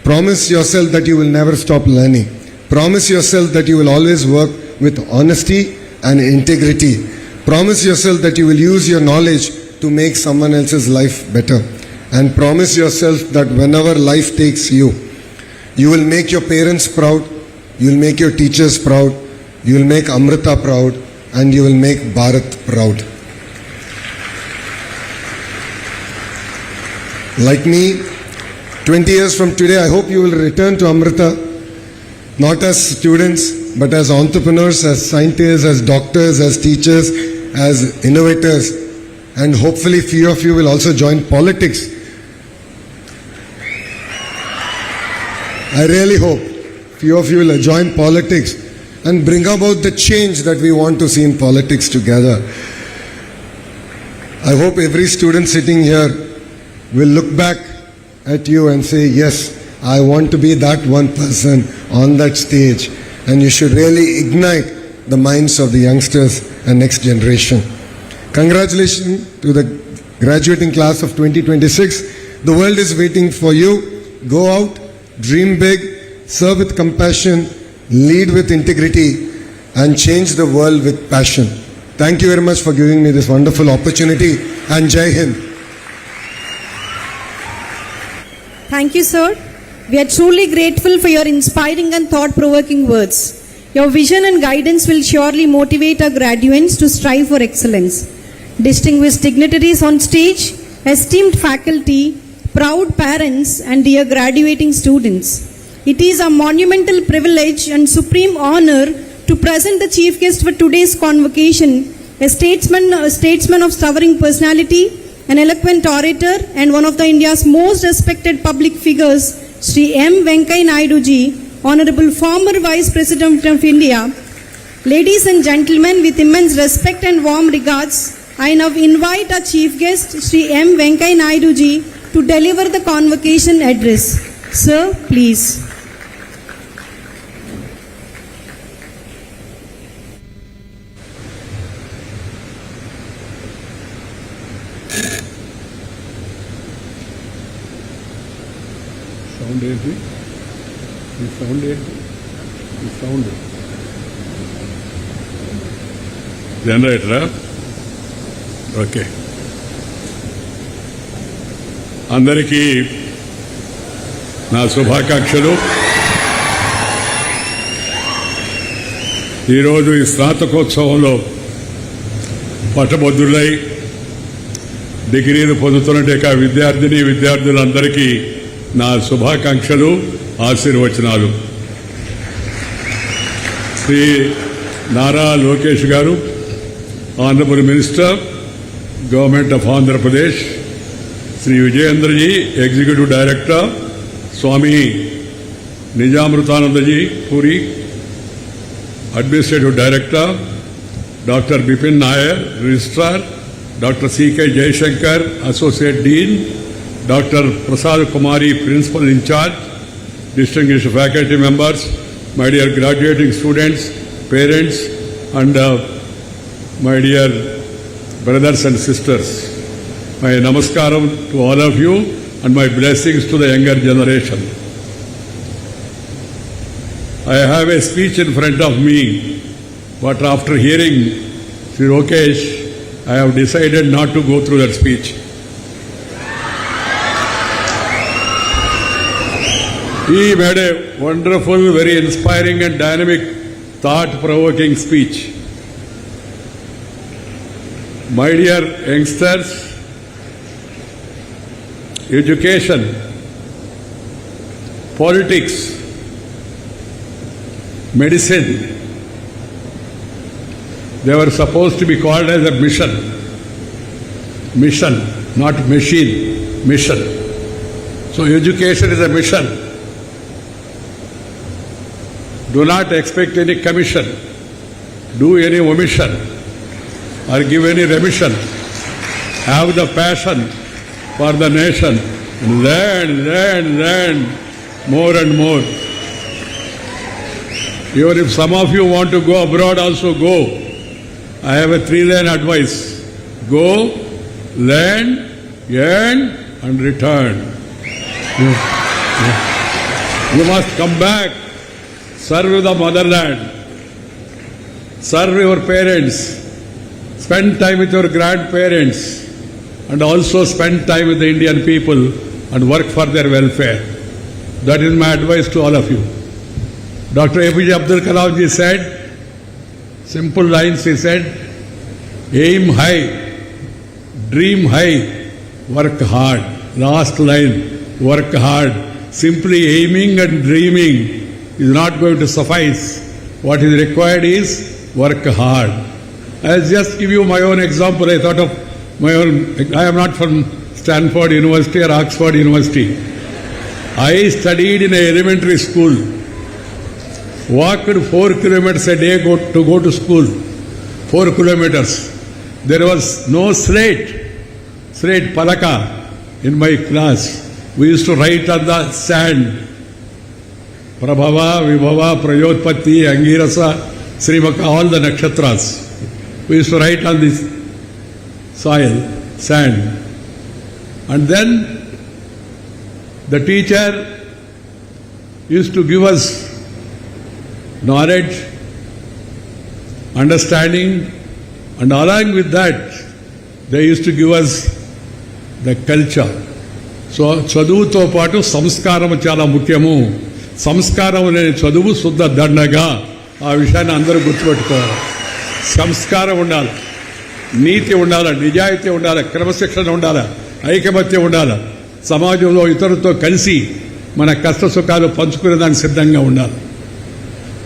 Promise yourself that you will never stop learning. Promise yourself that you will always work with honesty and integrity. Promise yourself that you will use your knowledge to make someone else's life better. And promise yourself that whenever life takes you, you will make your parents proud, you will make your teachers proud, you will make Amrita proud, and you will make Bharat proud. Like me, 20 years from today, I hope you will return to Amrita, not as students, but as entrepreneurs, as scientists, as doctors, as teachers, as innovators, and hopefully few of you will also join politics. I really hope few of you will join politics and bring about the change that we want to see in politics together. I hope every student sitting here will look back at you and say, yes, I want to be that one person on that stage. And you should really ignite the minds of the youngsters and next generation. Congratulations to the graduating class of 2026. The world is waiting for you. Go out, dream big, serve with compassion, lead with integrity, and change the world with passion. Thank you very much for giving me this wonderful opportunity, and Jai Hind.
Thank you, sir. We are truly grateful for your inspiring and thought-provoking words. Your vision and guidance will surely motivate our graduates to strive for excellence. Distinguished dignitaries on stage, esteemed faculty, proud parents, and dear graduating students, it is a monumental privilege and supreme honor to present the chief guest for today's convocation, a statesman of towering personality, an eloquent orator, and one of the India's most respected public figures, Sri M. Venkaiah Naidu ji, Honorable former Vice President of India. Ladies and gentlemen, with immense respect and warm regards, I now invite our chief guest, Sri M. Venkaiah Naidu ji, to deliver the convocation address. Sir, please.
Sound ఏంటి? ఈ sound ఏంటి? ఈ sound జనరేటరా? Okay. అందరికీ నా శుభాకాంక్షలు. ఈరోజు ఈ స్నాతకోత్సవంలో పట్టభద్రులై డిగ్రీలు పొందుతున్న విద్యార్థులందరికీ నా శుభాకాంక్షలు, ఆశీర్వచనాలు. Shri Nara Lokesh garu, honourable minister, government of Andhra Pradesh, Shri Vijayendraji, executive director, Swami Nijamritanandaji Puri, administrative director, doctor Bipin Nair, registrar, doctor C K Jayashankar, associate dean, Dr. Prasad Kumari, Principal in Charge, distinguished faculty members, my dear graduating students, parents, and my dear brothers and sisters. My namaskaram to all of you and my blessings to the younger generation. I have a speech in front of me, but after hearing Sri Lokesh, I have decided not to go through that speech. He made a wonderful, very inspiring and dynamic, thought-provoking speech. My dear youngsters, education, politics, medicine, they were supposed to be called as a mission. Mission, not machine, mission. So education is a mission. Do not expect any commission, do any omission, or give any remission. Have the passion for the nation. Learn more and more. Even if some of you want to go abroad, also go. I have a 3-line advice. Go, learn, earn, and return. You must come back, serve the motherland, serve your parents, spend time with your grandparents, and also spend time with the Indian people and work for their welfare. That is my advice to all of you. Dr. APJ Abdul Kalam ji said, simple lines he said, aim high, dream high, work hard. Last line, work hard. Simply aiming and dreaming is not going to suffice. What is required is work hard. I'll just give you my own example. I thought of my own. I am not from Stanford University or Oxford University. I studied in an elementary school. Walked 4 kilometers a day to go to school. 4 kilometers. There was no slate palaka in my class. We used to write on the sand. Prabhava, Vibhava, Prayotpatti, Angirasa, Srimaka, all the nakshatras. We used to write on this soil, sand. And then the teacher used to give us knowledge, understanding, and along with that, they used to give us the culture. So చదువుతో పాటు సంస్కారం చాలా ముఖ్యము. సంస్కారం లేని చదువు శుద్ధ దండగా. ఆ విషయాన్ని అందరూ గుర్తుపెట్టుకోవాలి. సంస్కారం ఉండాలి, నీతి ఉండాలి, నిజాయితీ ఉండాలి, క్రమశిక్షణ ఉండాలి, ఐకమత్యం ఉండాలి. సమాజంలో ఇతరులతో కలిసి మన కష్ట సుఖాలు పంచుకునేదానికి సిద్ధంగా ఉండాలి.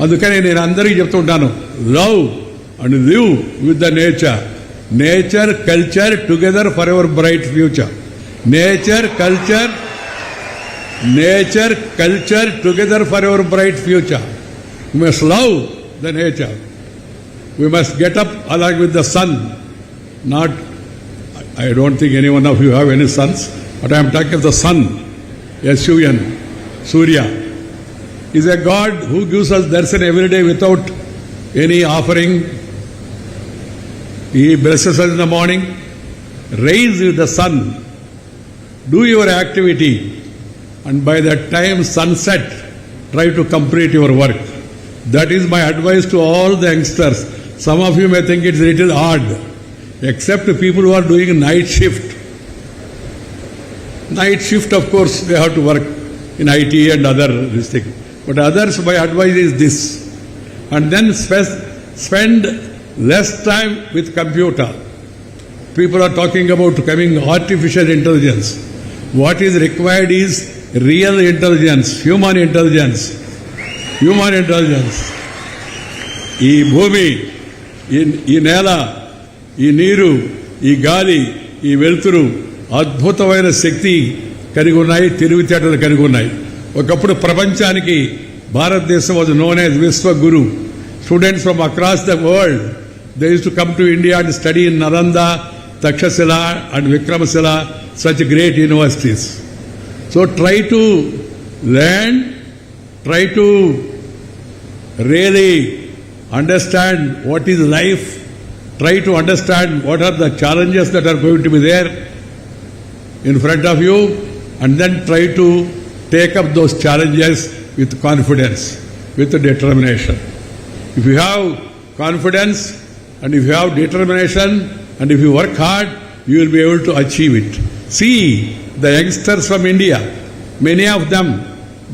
అందుకని నేను అందరికీ చెప్తుంటాను, love and live with the nature. Nature, culture together for ever bright future. Nature, culture together for our bright future. We must love the nature. We must get up along with the sun. Not, I don't think any one of you have any sons, but I am talking of the sun. S-U-N, Surya. Is a God who gives us darshan every day without any offering. He blesses us in the morning. Rise with the sun. Do your activity, and by that time sunset, try to complete your work. That is my advice to all the youngsters. Some of you may think it's a little odd, except people who are doing night shift. Night shift, of course, they have to work in IT and other things. But others, my advice is this. And then spend less time with computer. People are talking about coming artificial intelligence. What is required is real intelligence, human intelligence. Human intelligence. ఈ భూమి, ఈ నేల, ఈ నీరు, ఈ గాలి, ఈ వెలుతురు అద్భుతమైన శక్తి కలిగి ఉన్నాయి, తెలివితేటలు కలిగి ఉన్నాయి. ఒకప్పుడు ప్రపంచానికి భారతదేశం was known as Vishwaguru. Students from across the world, they used to come to India and study in Nalanda, Takshashila and Vikramashila, such great universities. So try to learn, try to really understand what is life, try to understand what are the challenges that are going to be there in front of you, and then try to take up those challenges with confidence, with determination. If you have confidence and if you have determination, and if you work hard, you will be able to achieve it. See the youngsters from India, many of them,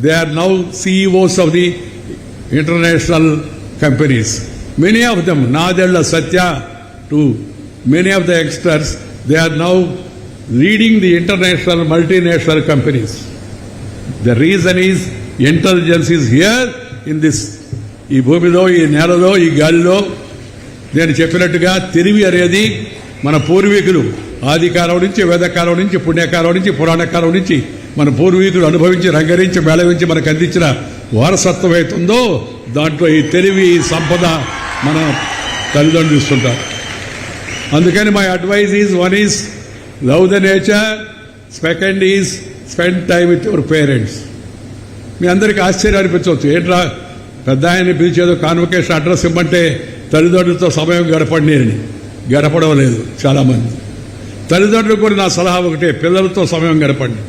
they are now CEOs of the international companies. Many of them, Nadella, Satya, to many of the youngsters, they are now leading the international multinational companies. The reason is intelligence is here in this. ఈ భూమిలో, ఈ నేలలో, ఈ గాలిలో. నేను చెప్పినట్టుగా తెలివి అనేది మన పూర్వీకులు ఆదికాలం నుంచి, వేదకాలం నుంచి, పుణ్యకాలం నుంచి, పురాణకాలం నుంచి మన పూర్వీకులు అనుభవించి, రంగరించి, మేళవించి మనకు అందించిన వారసత్వం అవుతుందో దాంట్లో ఈ తెలివి, ఈ సంపద మన తల్లిదండ్రులు ఇస్తుంటారు. అందుకని my advice is, one is love the nature, second is spend time with your parents. మీ అందరికీ ఆశ్చర్యం అనిపించవచ్చు, ఏంట్రా పెద్ద ఆయన్ని పిలిచేదో కాన్వకేషన్ అడ్రస్ ఇవ్వమంటే తల్లిదండ్రులతో సమయం గడపడం లేదు చాలామంది. తల్లిదండ్రులు కూడా నా సలహా ఒకటే, పిల్లలతో సమయం గడపండి.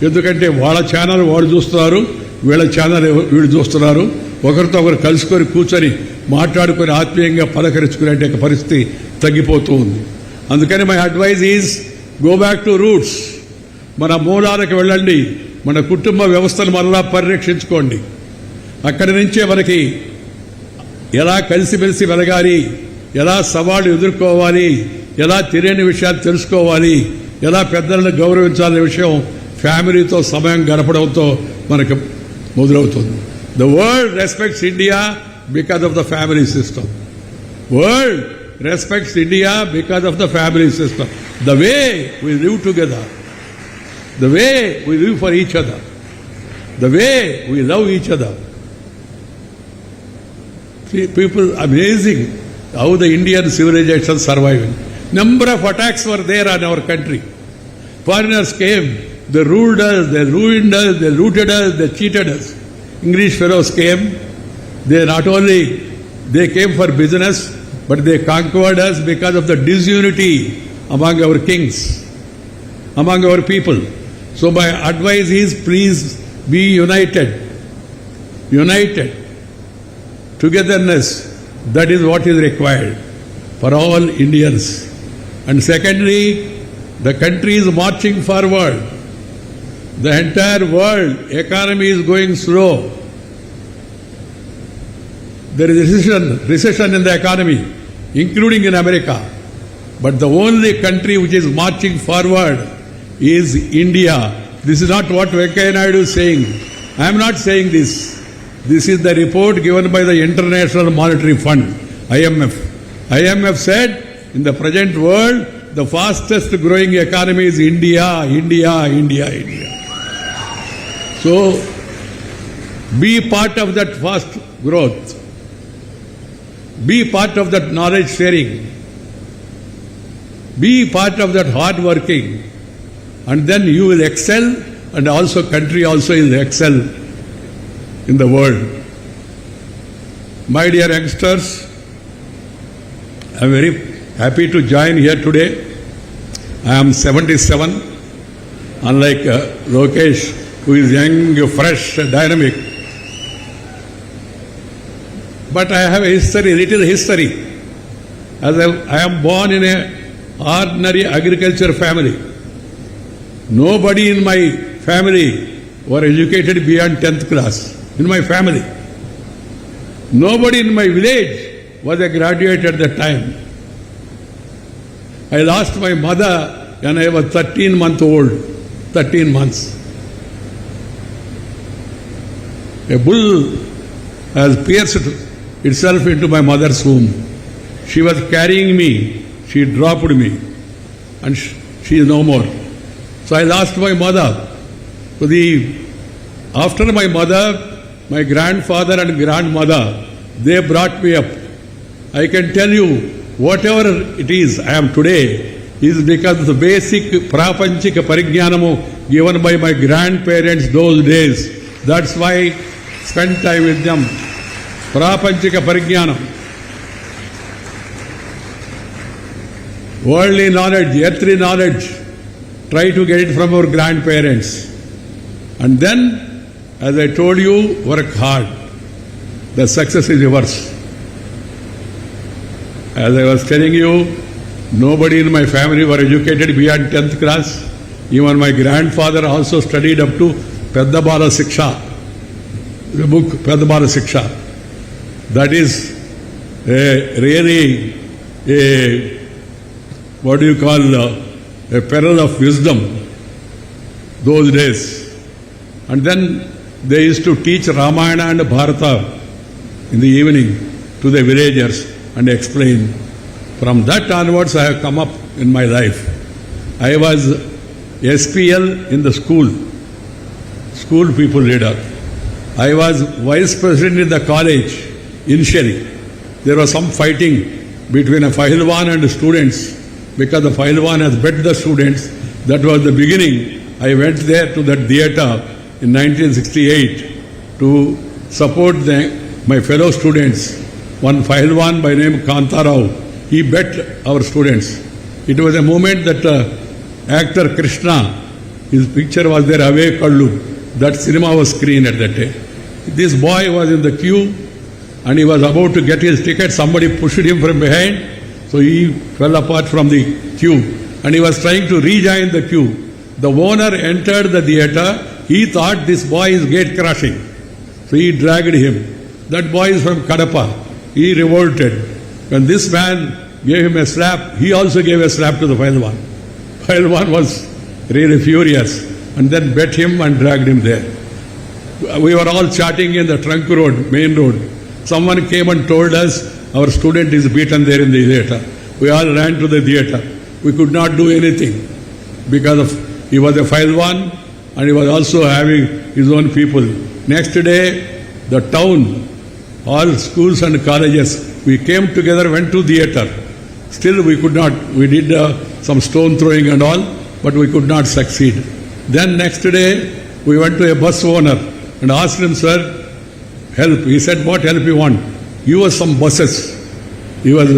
ఎందుకంటే వాళ్ళ ఛానల్ వాళ్ళు చూస్తున్నారు, వీళ్ళ ఛానల్ వీళ్ళు చూస్తున్నారు, ఒకరితో ఒకరు కలుసుకొని కూర్చొని మాట్లాడుకొని ఆత్మీయంగా పలకరించుకునే పరిస్థితి తగ్గిపోతూ ఉంది. అందుకని my advice is go back to roots. మన మూలాలకు వెళ్ళండి, మన కుటుంబ వ్యవస్థను మరలా పరిరక్షించుకోండి. అక్కడి నుంచే మనకి ఎలా కలిసిమెలిసి వెలగాలి, ఎలా సవాళ్లు ఎదుర్కోవాలి, ఎలా తెలియని విషయాలు తెలుసుకోవాలి, ఎలా పెద్దలను గౌరవించాలనే విషయం ఫ్యామిలీతో సమయం గడపడంతో మనకు మొదలవుతుంది. The world respects India because of the family system. World respects India because of the family system. The way we live together, the way we live for each other, the way we love each other. See, people, amazing how the Indian civilization surviving. Number of attacks were there on our country. Foreigners came, they ruled us, they ruined us, they looted us, they cheated us. English fellows came, they not only they came for business, but they conquered us because of the disunity among our kings, among our people. So my advice is, please be united. United. Togetherness, that is what is required for all Indians. And secondly, the country is marching forward. The entire world economy is going slow. There is recession in the economy, including in America. But the only country which is marching forward is India. This is not what Venkaiah Naidu is saying. I am not saying this. This is the report given by the International Monetary Fund, IMF. IMF said, in the present world, the fastest growing economy is India, India, India, India. So, be part of that fast growth. Be part of that knowledge sharing. Be part of that hard working. And then you will excel, and also country also will excel in the world. My dear youngsters, I am very happy to join here today. I am 77, unlike Lokesh, who is young, fresh, dynamic. But I have a history, little history. As I am born in an ordinary agriculture family. Nobody in my family were educated beyond 10th class. In my family. Nobody in my village was a graduate at that time. I lost my mother when I was 13 months old. 13 months. A bull has pierced itself into my mother's womb. She was carrying me. She dropped me. And she is no more. So I lost my mother. So after my mother, my grandfather and grandmother, they brought me up. I can tell you, whatever it is I am today, is because of the basic prapanchika parignyanamu given by my grandparents those days. That's why I spend time with them. Prapanchika parigyanam. Worldly knowledge, earthly knowledge, try to get it from our grandparents. And then, as I told you, work hard. The success is yours. As I was telling you, nobody in my family were educated beyond 10th class. Even my grandfather also studied up to Peddabala Siksha. The book Peddabala Siksha. That is really what do you call a peril of wisdom those days. And then they used to teach Ramayana and Bharata in the evening to the villagers and explain. From that onwards I have come up in my life. I was SPL in the school people leader. I was vice president in the college initially. There was some fighting between a Pahilwan and students because the Pahilwan has bet the students. That was the beginning. I went there to that theatre in 1968 to support my fellow students. One Pahilwan by name Kantarao, he bet our students. It was a moment that actor Krishna, his picture was there, Ave Kallu. That cinema was screened at that day. This boy was in the queue and he was about to get his ticket. Somebody pushed him from behind, so he fell apart from the queue and he was trying to rejoin the queue. The owner entered the theatre. He thought this boy is gate crashing, so he dragged him. That boy is from Kadapa. He revolted. When this man gave him a slap, he also gave a slap to the Pahalwan. Pahalwan was really furious and then bet him and dragged him there. We were all chatting in the trunk road, main road. Someone came and told us our student is beaten there in the theatre. We all ran to the theatre. We could not do anything because of he was a Pahalwan and he was also having his own people. Next day, the town, all schools and colleges, we came together, went to theatre. Still we could not, we did some stone throwing and all, but we could not succeed. Then next day, we went to a bus owner and asked him, sir, help. He said, what help you want? Give us some buses. He was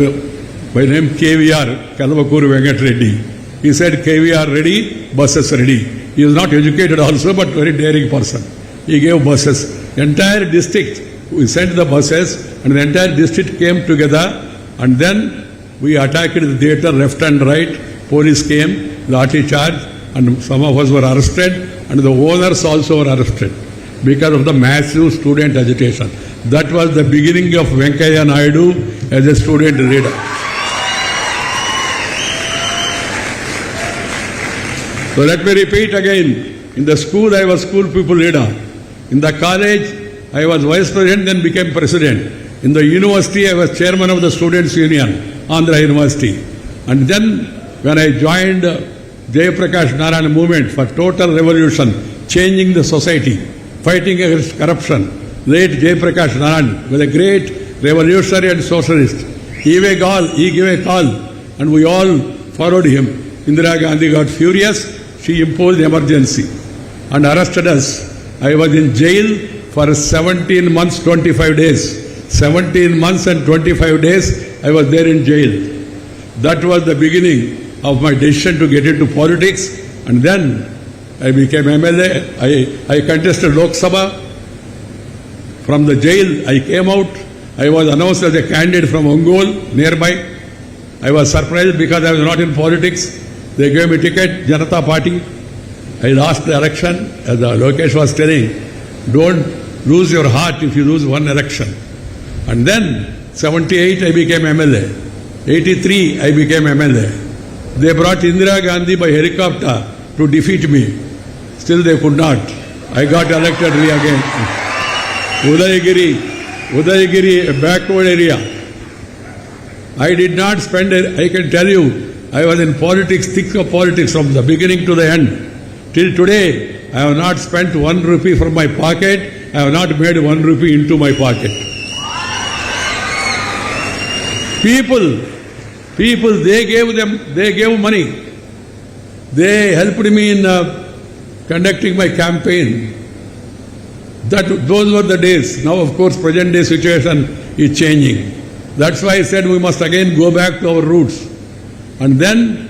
by name KVR, Kalavakur Venkat Reddy. He said, KVR ready, buses ready. He was not educated also, but very daring person. He gave buses. Entire district, we sent the buses and the entire district came together and then we attacked the theatre left and right. Police came, lathi charge, and some of us were arrested and the owners also were arrested because of the massive student agitation. That was the beginning of Venkaiah Naidu as a student leader. So let me repeat again. In the school, I was school people leader. In the college, I was vice president, then became president. In the university, I was chairman of the Students' Union, Andhra University. And then, when I joined Jayaprakash Narayan movement for total revolution, changing the society, fighting against corruption, late Jayaprakash Narayan was a great revolutionary and socialist. He gave a call, and we all followed him. Indira Gandhi got furious. She imposed emergency and arrested us. I was in jail for 17 months, 25 days. 17 months and 25 days, I was there in jail. That was the beginning of my decision to get into politics. And then I became MLA. I contested Lok Sabha. From the jail, I came out. I was announced as a candidate from Ongole, nearby. I was surprised because I was not in politics. They gave me ticket, Janata Party. I lost the election. As Lokesh was telling, don't lose your heart if you lose one election. And then, 78, I became MLA. 83, I became MLA. They brought Indira Gandhi by helicopter to defeat me. Still they could not. I got elected again. Udayagiri, a backward area. I did not spend it. I can tell you, I was in politics, thick of politics from the beginning to the end. Till today, I have not spent 1 rupee from my pocket. I have not made 1 rupee into my pocket. People, they gave money. They helped me in conducting my campaign. Those were the days. Now, of course, present day situation is changing. That's why I said we must again go back to our roots. And then,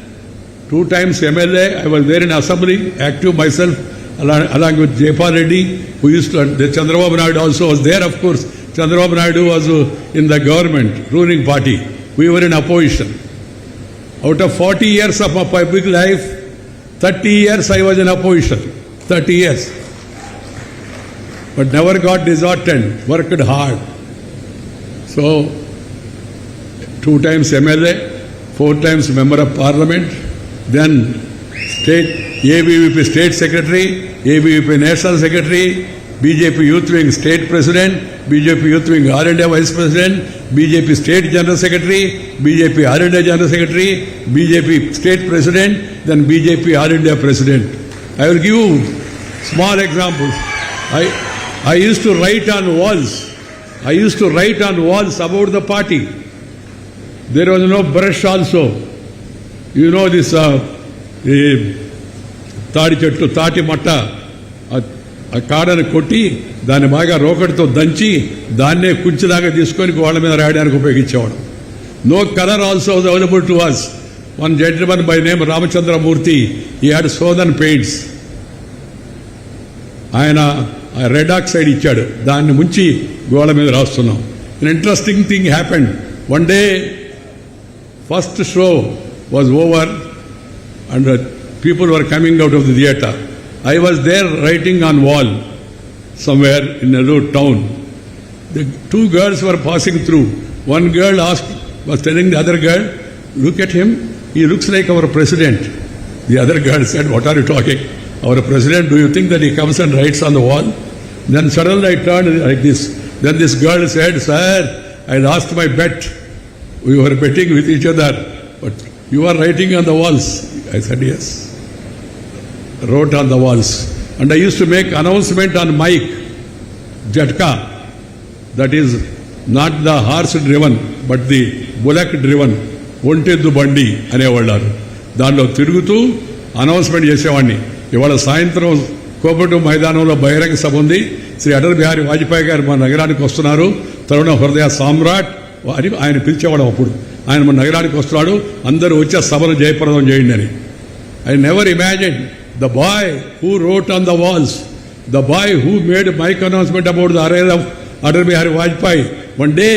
2 times MLA, I was there in Assembly, active myself, along with Jayapal Reddy, who used to, the Chandrababu Naidu also was there, of course. Chandrababu Naidu was in the government, ruling party. We were in opposition. Out of 40 years of my public life, 30 years I was in opposition. 30 years. But never got disheartened, worked hard. So, 2 times MLA, 4 times Member of Parliament, then State ABVP State Secretary, ABVP National Secretary, BJP Youth Wing State President, BJP Youth Wing All India Vice President, BJP State General Secretary, BJP All India General Secretary, BJP State President, then BJP All India President. I will give you small examples. I used to write on walls. I used to write on walls about the party. There was no brush also. You know this తాడి చెట్టు తాటి మట్ట ఆ కాడని కొట్టి దాన్ని బాగా రోకటితో దంచి దాన్నే కుంచిలాగా తీసుకొని వాళ్ళ మీద రాయడానికి ఉపయోగించేవాడు. No color also was available to us. One gentleman by name Ramachandra Murthy, he had southern paints. ఆయన రెడ్ ఆక్సైడ్ ఇచ్చాడు, దాన్ని ముంచి గోడ మీద రాస్తున్నాం. An interesting thing happened. One day, first show was over and people were coming out of the theatre. I was there writing on wall somewhere in a little town. The two girls were passing through. One girl was telling the other girl, "Look at him, he looks like our president." The other girl said, "What are you talking? Our president, do you think that he comes and writes on the wall?" Then suddenly I turned like this. Then this girl said, "Sir, I lost my bet. We were betting with each other, but you are writing on the walls." I said, "Yes." Wrote on the walls. And I used to make announcement on mic, Jatka, that is not the horse driven, but the bullock driven, ఒంటెద్దు బండి అనేవాళ్ళారు. దానిలో తిరుగుతూ announcement చేసేవాడిని. ఇవాళ సాయంత్రం కోపటు మైదానంలో బహిరంగ సభ ఉంది. శ్రీ అటల్ బిహారీ వాజ్పేయి గారు మన నగరానికి వస్తున్నారు, తరుణ హృదయ సామ్రాట్ అని ఆయన పిలిచేవాడు. అప్పుడు ఆయన మన నగరానికి వస్తున్నాడు, అందరూ వచ్చే సభను జయప్రదం చేయండి అని. I never imagined the boy who wrote on the walls, the boy who made mic announcement about the arrival of Atal Bihari Vajpayee, one day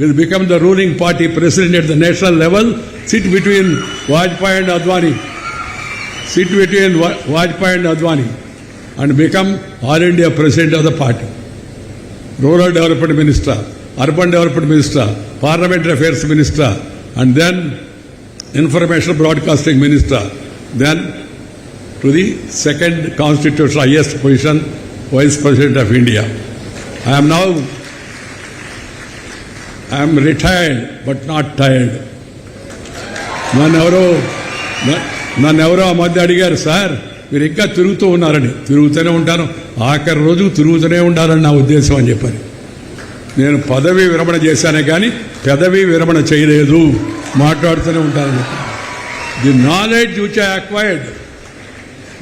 will become the ruling party president at the national level, sit between Vajpayee and Advani, and become All India president of the party, rural development minister, urban development minister, parliamentary affairs minister, and then information broadcasting minister, then to the second constitutional highest position, Vice President of India. I am retired but not tired. నన్నెవరో ఆ మధ్య అడిగారు, "sir మీరు ఇంకా తిరుగుతూ ఉన్నారని." తిరుగుతూనే ఉంటాను, ఆఖరి రోజు తిరుగుతూనే ఉండాలని నా ఉద్దేశం అని చెప్పాను. నేను పదవి విరమణ చేశానే కానీ పెదవి విరమణ చేయలేదు, మాట్లాడుతూనే ఉంటాను.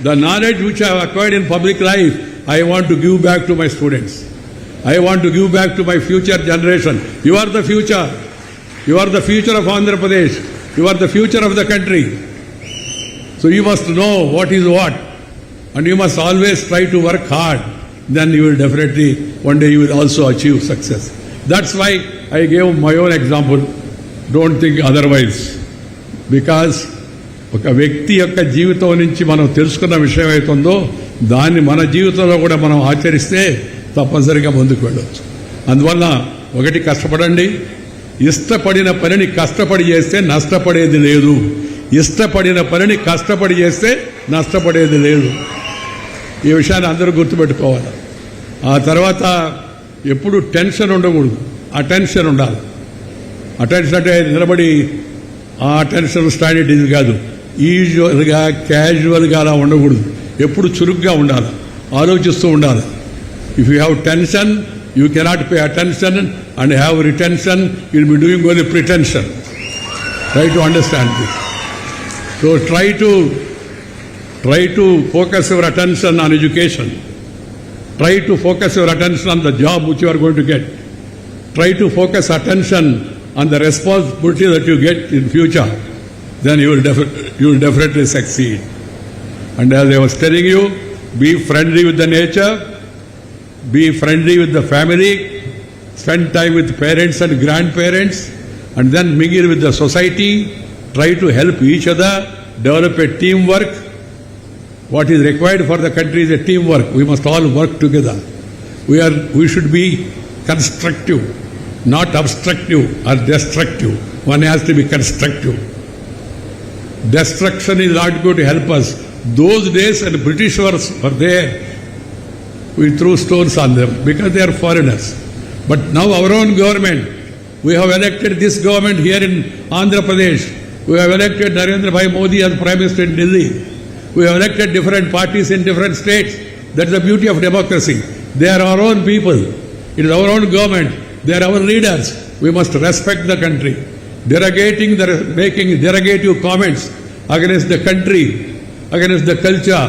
The knowledge which I acquired in public life, I want to give back to my students. I want to give back to my future generation. You are the future. You are the future of Andhra Pradesh. You are the future of the country. So you must know what is what. And you must always try to work hard. Then you will definitely, one day you will also achieve success. That's why I gave my own example. Don't think otherwise. Because ఒక వ్యక్తి యొక్క జీవితం నుంచి మనం తెలుసుకున్న విషయం అవుతుందో దాన్ని మన జీవితంలో కూడా మనం ఆచరిస్తే తప్పనిసరిగా ముందుకు వెళ్ళవచ్చు. అందువల్ల ఒకటి, కష్టపడండి. ఇష్టపడిన పనిని కష్టపడి చేస్తే నష్టపడేది లేదు. ఇష్టపడిన పనిని కష్టపడి చేస్తే నష్టపడేది లేదు. ఈ విషయాన్ని అందరూ గుర్తుపెట్టుకోవాలి. ఆ తర్వాత ఎప్పుడు టెన్షన్ ఉండకూడదు, అటెన్షన్ ఉండాలి. అటెన్షన్ అంటే నిలబడి ఆ టెన్షన్ స్టాండర్డ్ ఇది కాదు, యూజువల్గా క్యాజువల్గా అలా ఉండకూడదు. ఎప్పుడు చురుగ్గా ఉండాలి, ఆలోచిస్తూ ఉండాలి. If you have tension, you cannot pay attention, and have retention, you'll be doing only pretension. Try to understand this. So try to focus your attention on education. Try to focus your attention on the job which you are going to get. Try to focus attention on the responsibility that you get in future. Then you will definitely succeed. And as I was telling you, be friendly with the nature, be friendly with the family, spend time with parents and grandparents, and then mingle with the society. Try to help each other, develop a teamwork. What is required for the country is a teamwork. We must all work together. We should be constructive, not obstructive or destructive. One has to be constructive. Destruction is not going to help us. Those days when the British were there, we threw stones on them because they are foreigners. But now our own government, we have elected this government here in Andhra Pradesh. We have elected Narendra Bhai Modi as Prime Minister in Delhi. We have elected different parties in different states. That's the beauty of democracy. They are our own people. It is our own government. They are our leaders. We must respect the country. Making derogative comments against the country, against the culture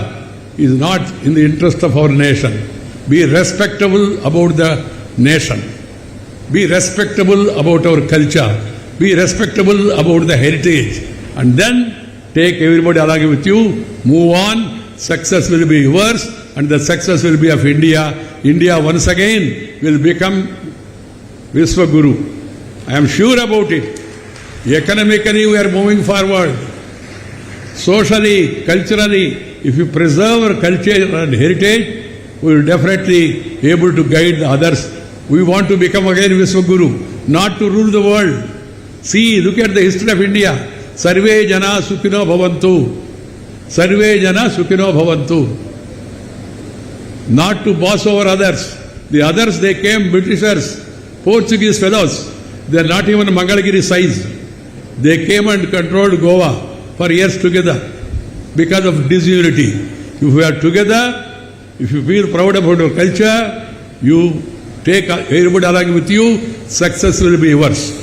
is not in the interest of our nation. Be respectable about the nation. Be respectable about our culture. Be respectable about the heritage. And then take everybody along with you. Move on. Success will be yours. and the success will be of India. India once again will become Vishwaguru. I am sure about it. Economically we are moving forward. Socially, culturally, if you preserve our culture and heritage, we will definitely be able to guide the others. We want to become again Vishwaguru, not to rule the world. See, look at the history of India. Sarve jana sukhino bhavantu. Sarve jana sukhino bhavantu. Not to boss over others. The others, they came Britishers, Portuguese fellows. They are not even Mangalagiri size. They came and controlled Goa for years together because of disunity. If we are together, if you feel proud about your culture, you take everybody along with you, success will be yours.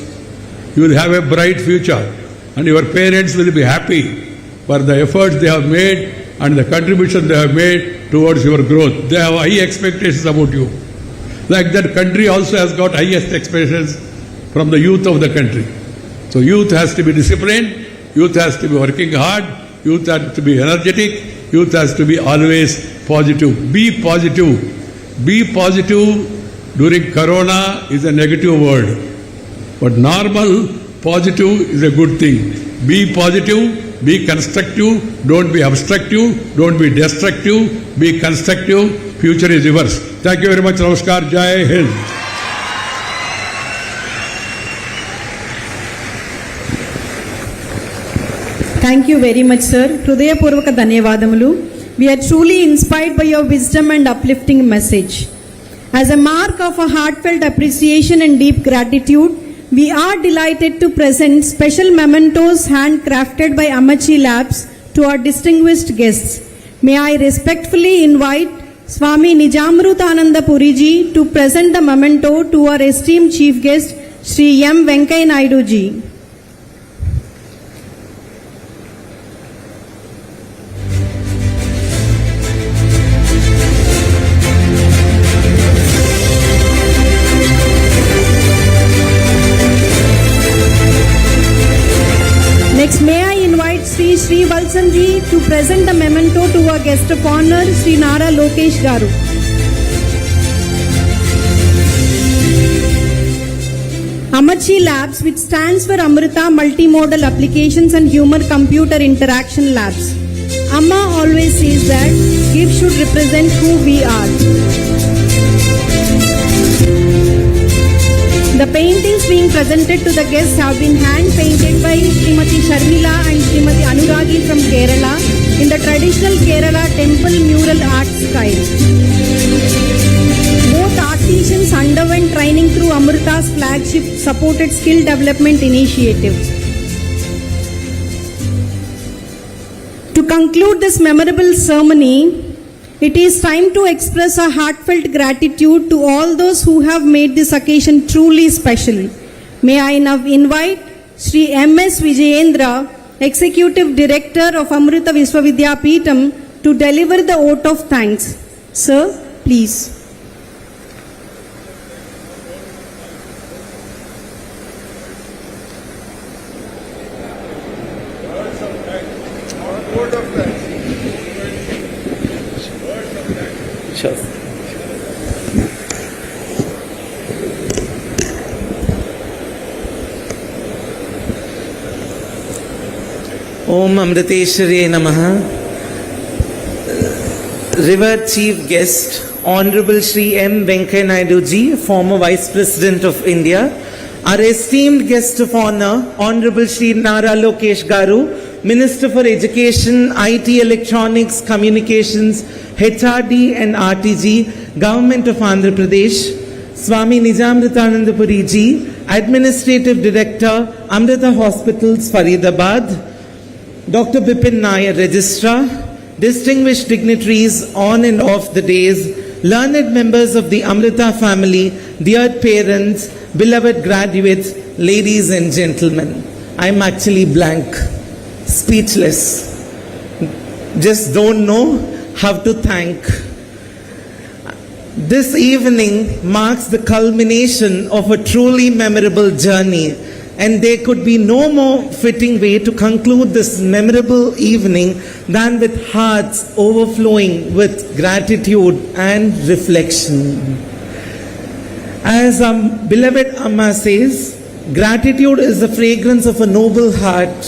You will have a bright future and your parents will be happy for the efforts they have made and the contribution they have made towards your growth. They have high expectations about you. Like that country also has got highest expectations from the youth of the country. So youth has to be disciplined, youth has to be working hard, youth has to be energetic, youth has to be always positive. Be positive. Be positive during Corona is a negative word. But normal, positive is a good thing. Be positive, be constructive, don't be obstructive, don't be destructive, be constructive, future is yours. Thank you very much. Namaskar. Jai Hind.
Thank you very much, sir. హృదయపూర్వక ధన్యవాదములు. We are truly inspired by your wisdom and uplifting message. As a mark of a heartfelt appreciation and deep gratitude, we are delighted to present special mementos handcrafted by Amachi Labs to our distinguished guests. May I respectfully invite Swami Nijamrutananda Puriji to present the memento to our esteemed chief guest, Sri M. Venkaya Naidu ji. Next, may I invite Sri Valsan ji to present the memento to our guest of honor, Sri Nara Lokesh Garu. Amachi Labs, which stands for Amrita Multimodal Applications and Human Computer Interaction Labs. Amma always says that gifts should represent who we are. The paintings being presented to the guests have been hand-painted by Srimati Sharmila and Srimati Anuragi from Kerala in the traditional Kerala temple mural art style. Both artisans underwent training through Amrita's flagship supported skill development initiative. To conclude this memorable ceremony, it is time to express our heartfelt gratitude to all those who have made this occasion truly special. May I now invite Sri M.S. Vijayendra, Executive Director of Amrita Vishwavidyapeetham, to deliver the oath of thanks. Sir, please.
Om Amriteshwari Namaha. Revered Chief Guest, Honorable Shri M. Venkaya Naidu ji, former Vice President of India. Our esteemed guest of honor, Honorable Shri Nara Lokesh Garu, Minister for Education, IT, Electronics, Communications, HRD and RTG, Government of Andhra Pradesh. Swami Nijamrutananda Puriji, Administrative Director, Amrita Hospitals, Faridabad. Dr. Bipin Nair, Registrar, distinguished dignitaries on and off the days, learned members of the Amrita family, dear parents, beloved graduates, ladies and gentlemen. I'm actually blank, speechless. Just don't know how to thank. This evening marks the culmination of a truly memorable journey, and there could be no more fitting way to conclude this memorable evening than with hearts overflowing with gratitude and reflection. As our beloved Amma says, gratitude is the fragrance of a noble heart.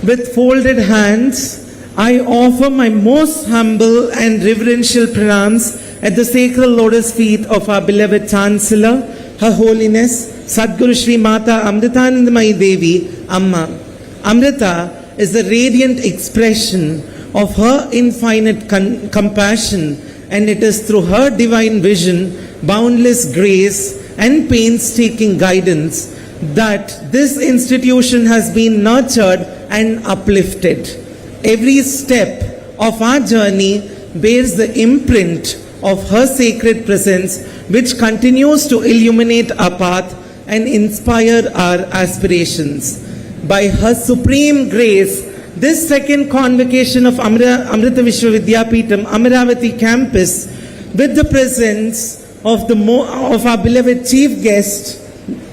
With folded hands, I offer my most humble and reverential pranams at the sacred lotus feet of our beloved Chancellor, Her Holiness Sadguru Shri Mata Amritanandamayi Devi, Amma. Amrita is the radiant expression of her infinite compassion, and it is through her divine vision, boundless grace, and painstaking guidance that this institution has been nurtured and uplifted. Every step of our journey bears the imprint of her sacred presence, which continues to illuminate our path and inspire our aspirations. By her supreme grace, this second convocation of Amrita Vishwa Vidyapeetham Amaravati campus, with the presence of our beloved chief guest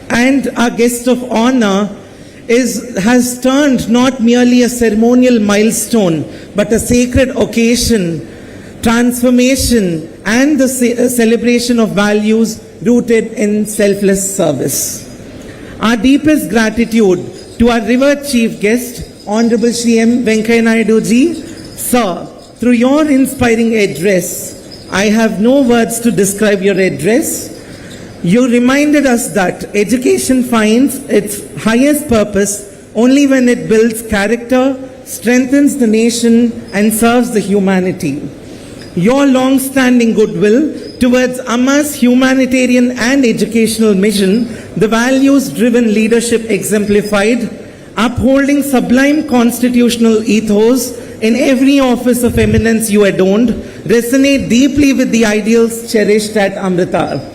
and our guest of honor, has turned not merely a ceremonial milestone but a sacred occasion, transformation, and the celebration of values rooted in selfless service. Our deepest gratitude to our revered chief guest, Honorable Shri M. Venkaiah Naidu ji. Sir, through your inspiring address, I have no words to describe your address. You reminded us that education finds its highest purpose only when it builds character, strengthens the nation, and serves the humanity. Your long-standing goodwill towards Amma's humanitarian and educational mission, the values-driven leadership exemplified, upholding sublime constitutional ethos in every office of eminence you adorned, resonate deeply with the ideals cherished at Amrita.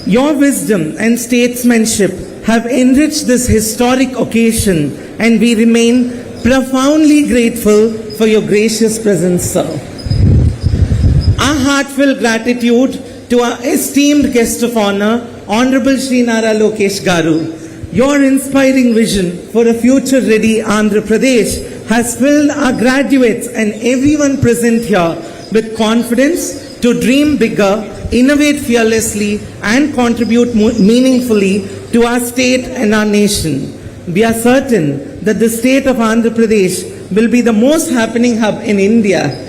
Your wisdom and statesmanship have enriched this historic occasion, and we remain profoundly grateful for your gracious presence, sir. Our heartfelt gratitude to our esteemed guest of honor, Honorable Shri Nara Lokesh Garu. Your inspiring vision for a future-ready Andhra Pradesh has filled our graduates and everyone present here with confidence to dream bigger, innovate fearlessly, and contribute meaningfully to our state and our nation. We are certain that the state of Andhra Pradesh will be the most happening hub in India,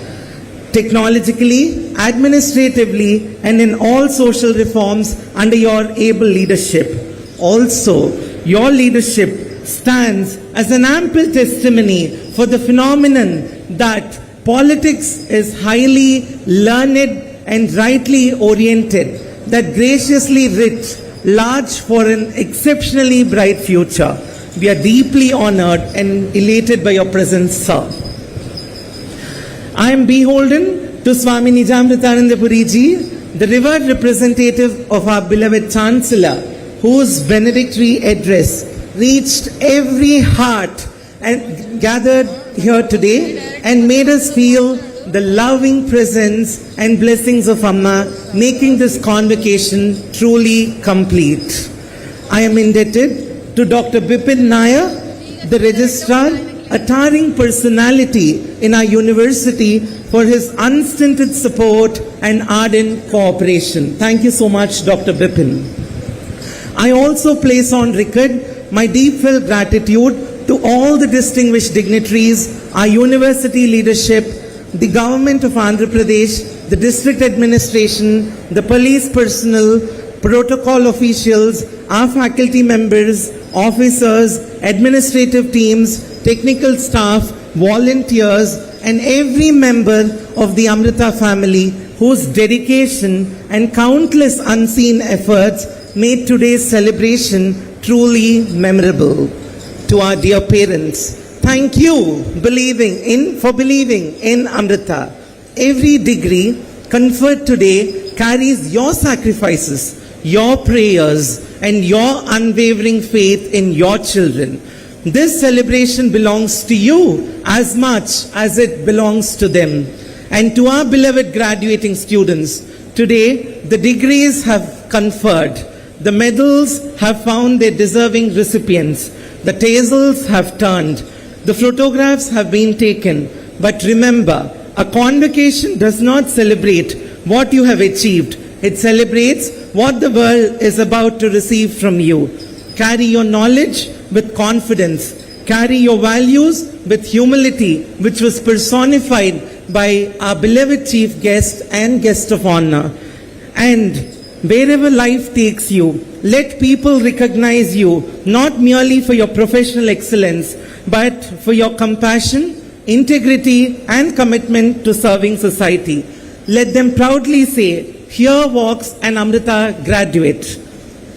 technologically, administratively, and in all social reforms under your able leadership. Also, your leadership stands as an ample testimony for the phenomenon that politics is highly learned and rightly oriented, that graciously writ large for an exceptionally bright future. We are deeply honored and elated by your presence, sir. I am beholden to Swami Nijamritananda Puri ji, the revered representative of our beloved Chancellor, whose benedictory address reached every heart and gathered here today and made us feel the loving presence and blessings of Amma, making this convocation truly complete. I am indebted to Dr. Bipin Nair, the registrar, a towering personality in our university, for his unstinted support and ardent cooperation. Thank you so much, Dr. Bipin. I also place on record my deep-felt gratitude to all the distinguished dignitaries, our university leadership, the government of Andhra Pradesh, the district administration, the police personnel, protocol officials, our faculty members, officers, administrative teams, technical staff, volunteers, and every member of the Amrita family whose dedication and countless unseen efforts made today's celebration truly memorable. To our dear parents, thank you for believing in Amrita. Every degree conferred today carries your sacrifices, your prayers, and your unwavering faith in your children. This celebration belongs to you as much as it belongs to them. And to our beloved graduating students, today the degrees have conferred. The medals have found their deserving recipients. The tassels have turned. The photographs have been taken. But remember, a convocation does not celebrate what you have achieved. It celebrates what the world is about to receive from you. Carry your knowledge with confidence. Carry your values with humility, which was personified by our beloved chief guest and guest of honor. And wherever life takes you, let people recognize you not merely for your professional excellence, but for your compassion, integrity, and commitment to serving society. Let them proudly say, "Here walks an Amrita graduate."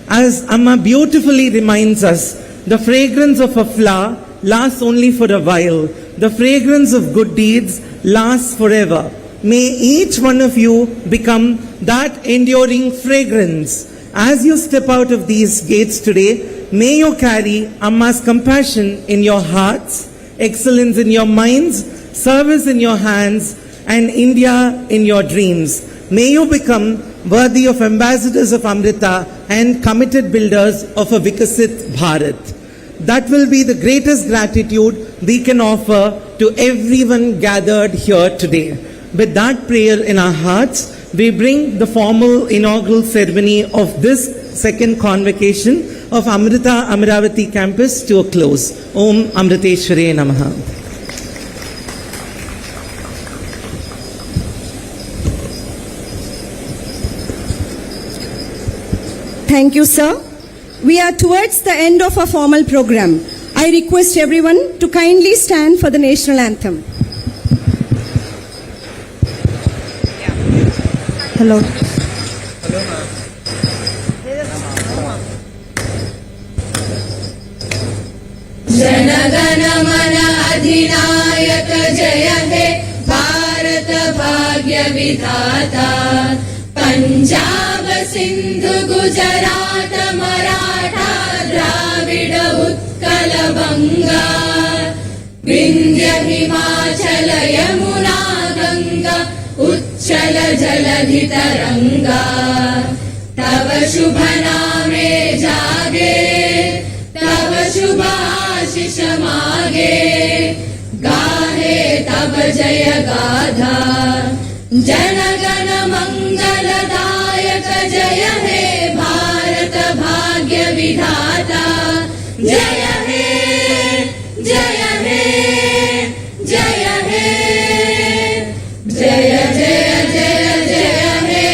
As Amma beautifully reminds us, the fragrance of a flower lasts only for a while. The fragrance of good deeds lasts forever. May each one of you become that enduring fragrance. As you step out of these gates today, may you carry Amma's compassion in your hearts, excellence in your minds, service in your hands, and India in your dreams. May you become worthy of ambassadors of Amrita and committed builders of a Vikasit Bharat. That will be the greatest gratitude we can offer to everyone gathered here today. With that prayer in our hearts, we bring the formal inaugural ceremony of this second convocation of Amrita Amaravati campus to a close. Om Amriteshware Namaha.
Thank you, sir. We are towards the end of our formal program. I request everyone to kindly stand for the national anthem. Hello.
जनगण मन अधिनायक जय हे भारत भाग्य विधाता पंजाब सिंधु गुजरात मराठा द्राविड उत्कल बंगा विंध्य हिमाचल यमुना गंगा उच्चल जलधि तरंगा तव शुभ नामे जागे तव शुभ आशीष मागे गाहे तब जय गाथा जनगण मंगलदायक जय हे भारत भाग्य विधाता जय हे जय हे जय हे जय जय जय जय हे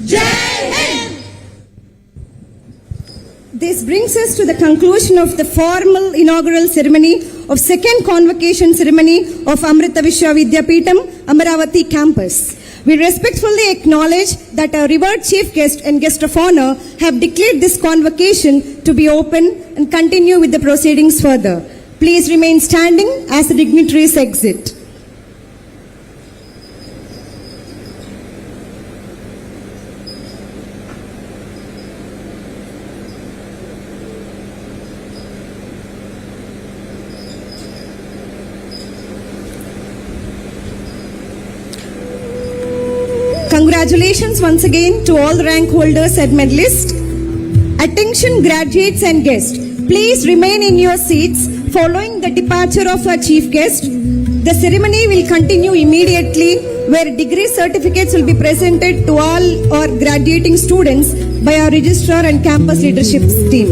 जय Hind.
This brings us to the conclusion of the formal inaugural ceremony of second convocation ceremony of Amrita Vishwa Vidyapeetham, Amaravati campus. We respectfully acknowledge that our revered chief guest and guest of honor have declared this convocation to be open and continue with the proceedings further. Please remain standing as the dignitaries exit. Congratulations once again to all rank holders and medalists. Attention graduates and guests, please remain in your seats following the departure of our chief guest. The ceremony will continue immediately where degree certificates will be presented to all our graduating students by our registrar and campus leadership team.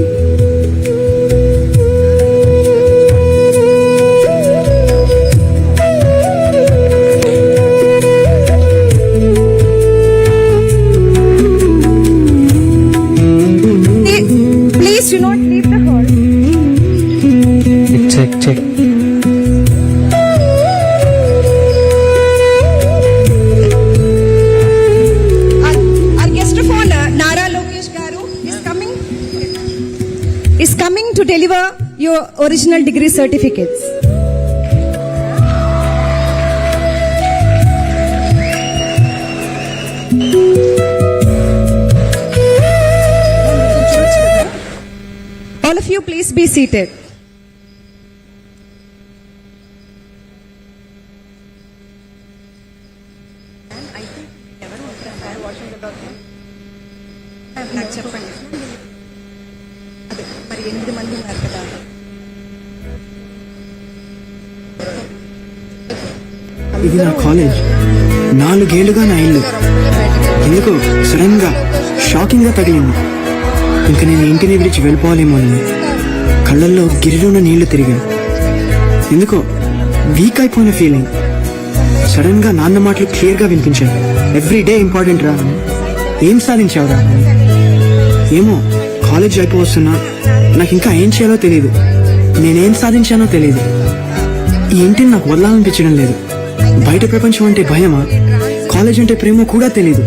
Please do not leave the hall.
Check.
Our guest of honor, Nara Lokesh Garu, is coming to deliver your original degree certificates. All of you, please be seated. చెప్పండి. అదే మరి 8 మంది ఉన్నారు కదా.
ఇది నా college, 4 ఏళ్లుగా నా ఇల్లు. ఎందుకో సడన్ గా షాకింగ్ గా తగిలింది. ఇంకా నేను ఇంటిని విడిచి వెళ్ళిపోవాలేమో అని కళ్ళల్లో గిరిలోన నీళ్లు తిరిగాను. ఎందుకో వీక్ అయిపోయిన ఫీలింగ్. సడన్ గా నాన్న మాటలు క్లియర్ గా వినిపించాయి. ఎవ్రీ డే ఇంపార్టెంట్ రా, ఏం సాధించావురా? ఏమో కాలేజ్ అయిపోవస్తున్నా నాకు ఇంకా ఏం చేయాలో తెలియదు, నేనేం సాధించానో తెలియదు. ఈ ఇంటిని నాకు వదలాలనిపించడం లేదు. బయట ప్రపంచం అంటే భయమా, కాలేజ్ అంటే ప్రేమ కూడా తెలియదు.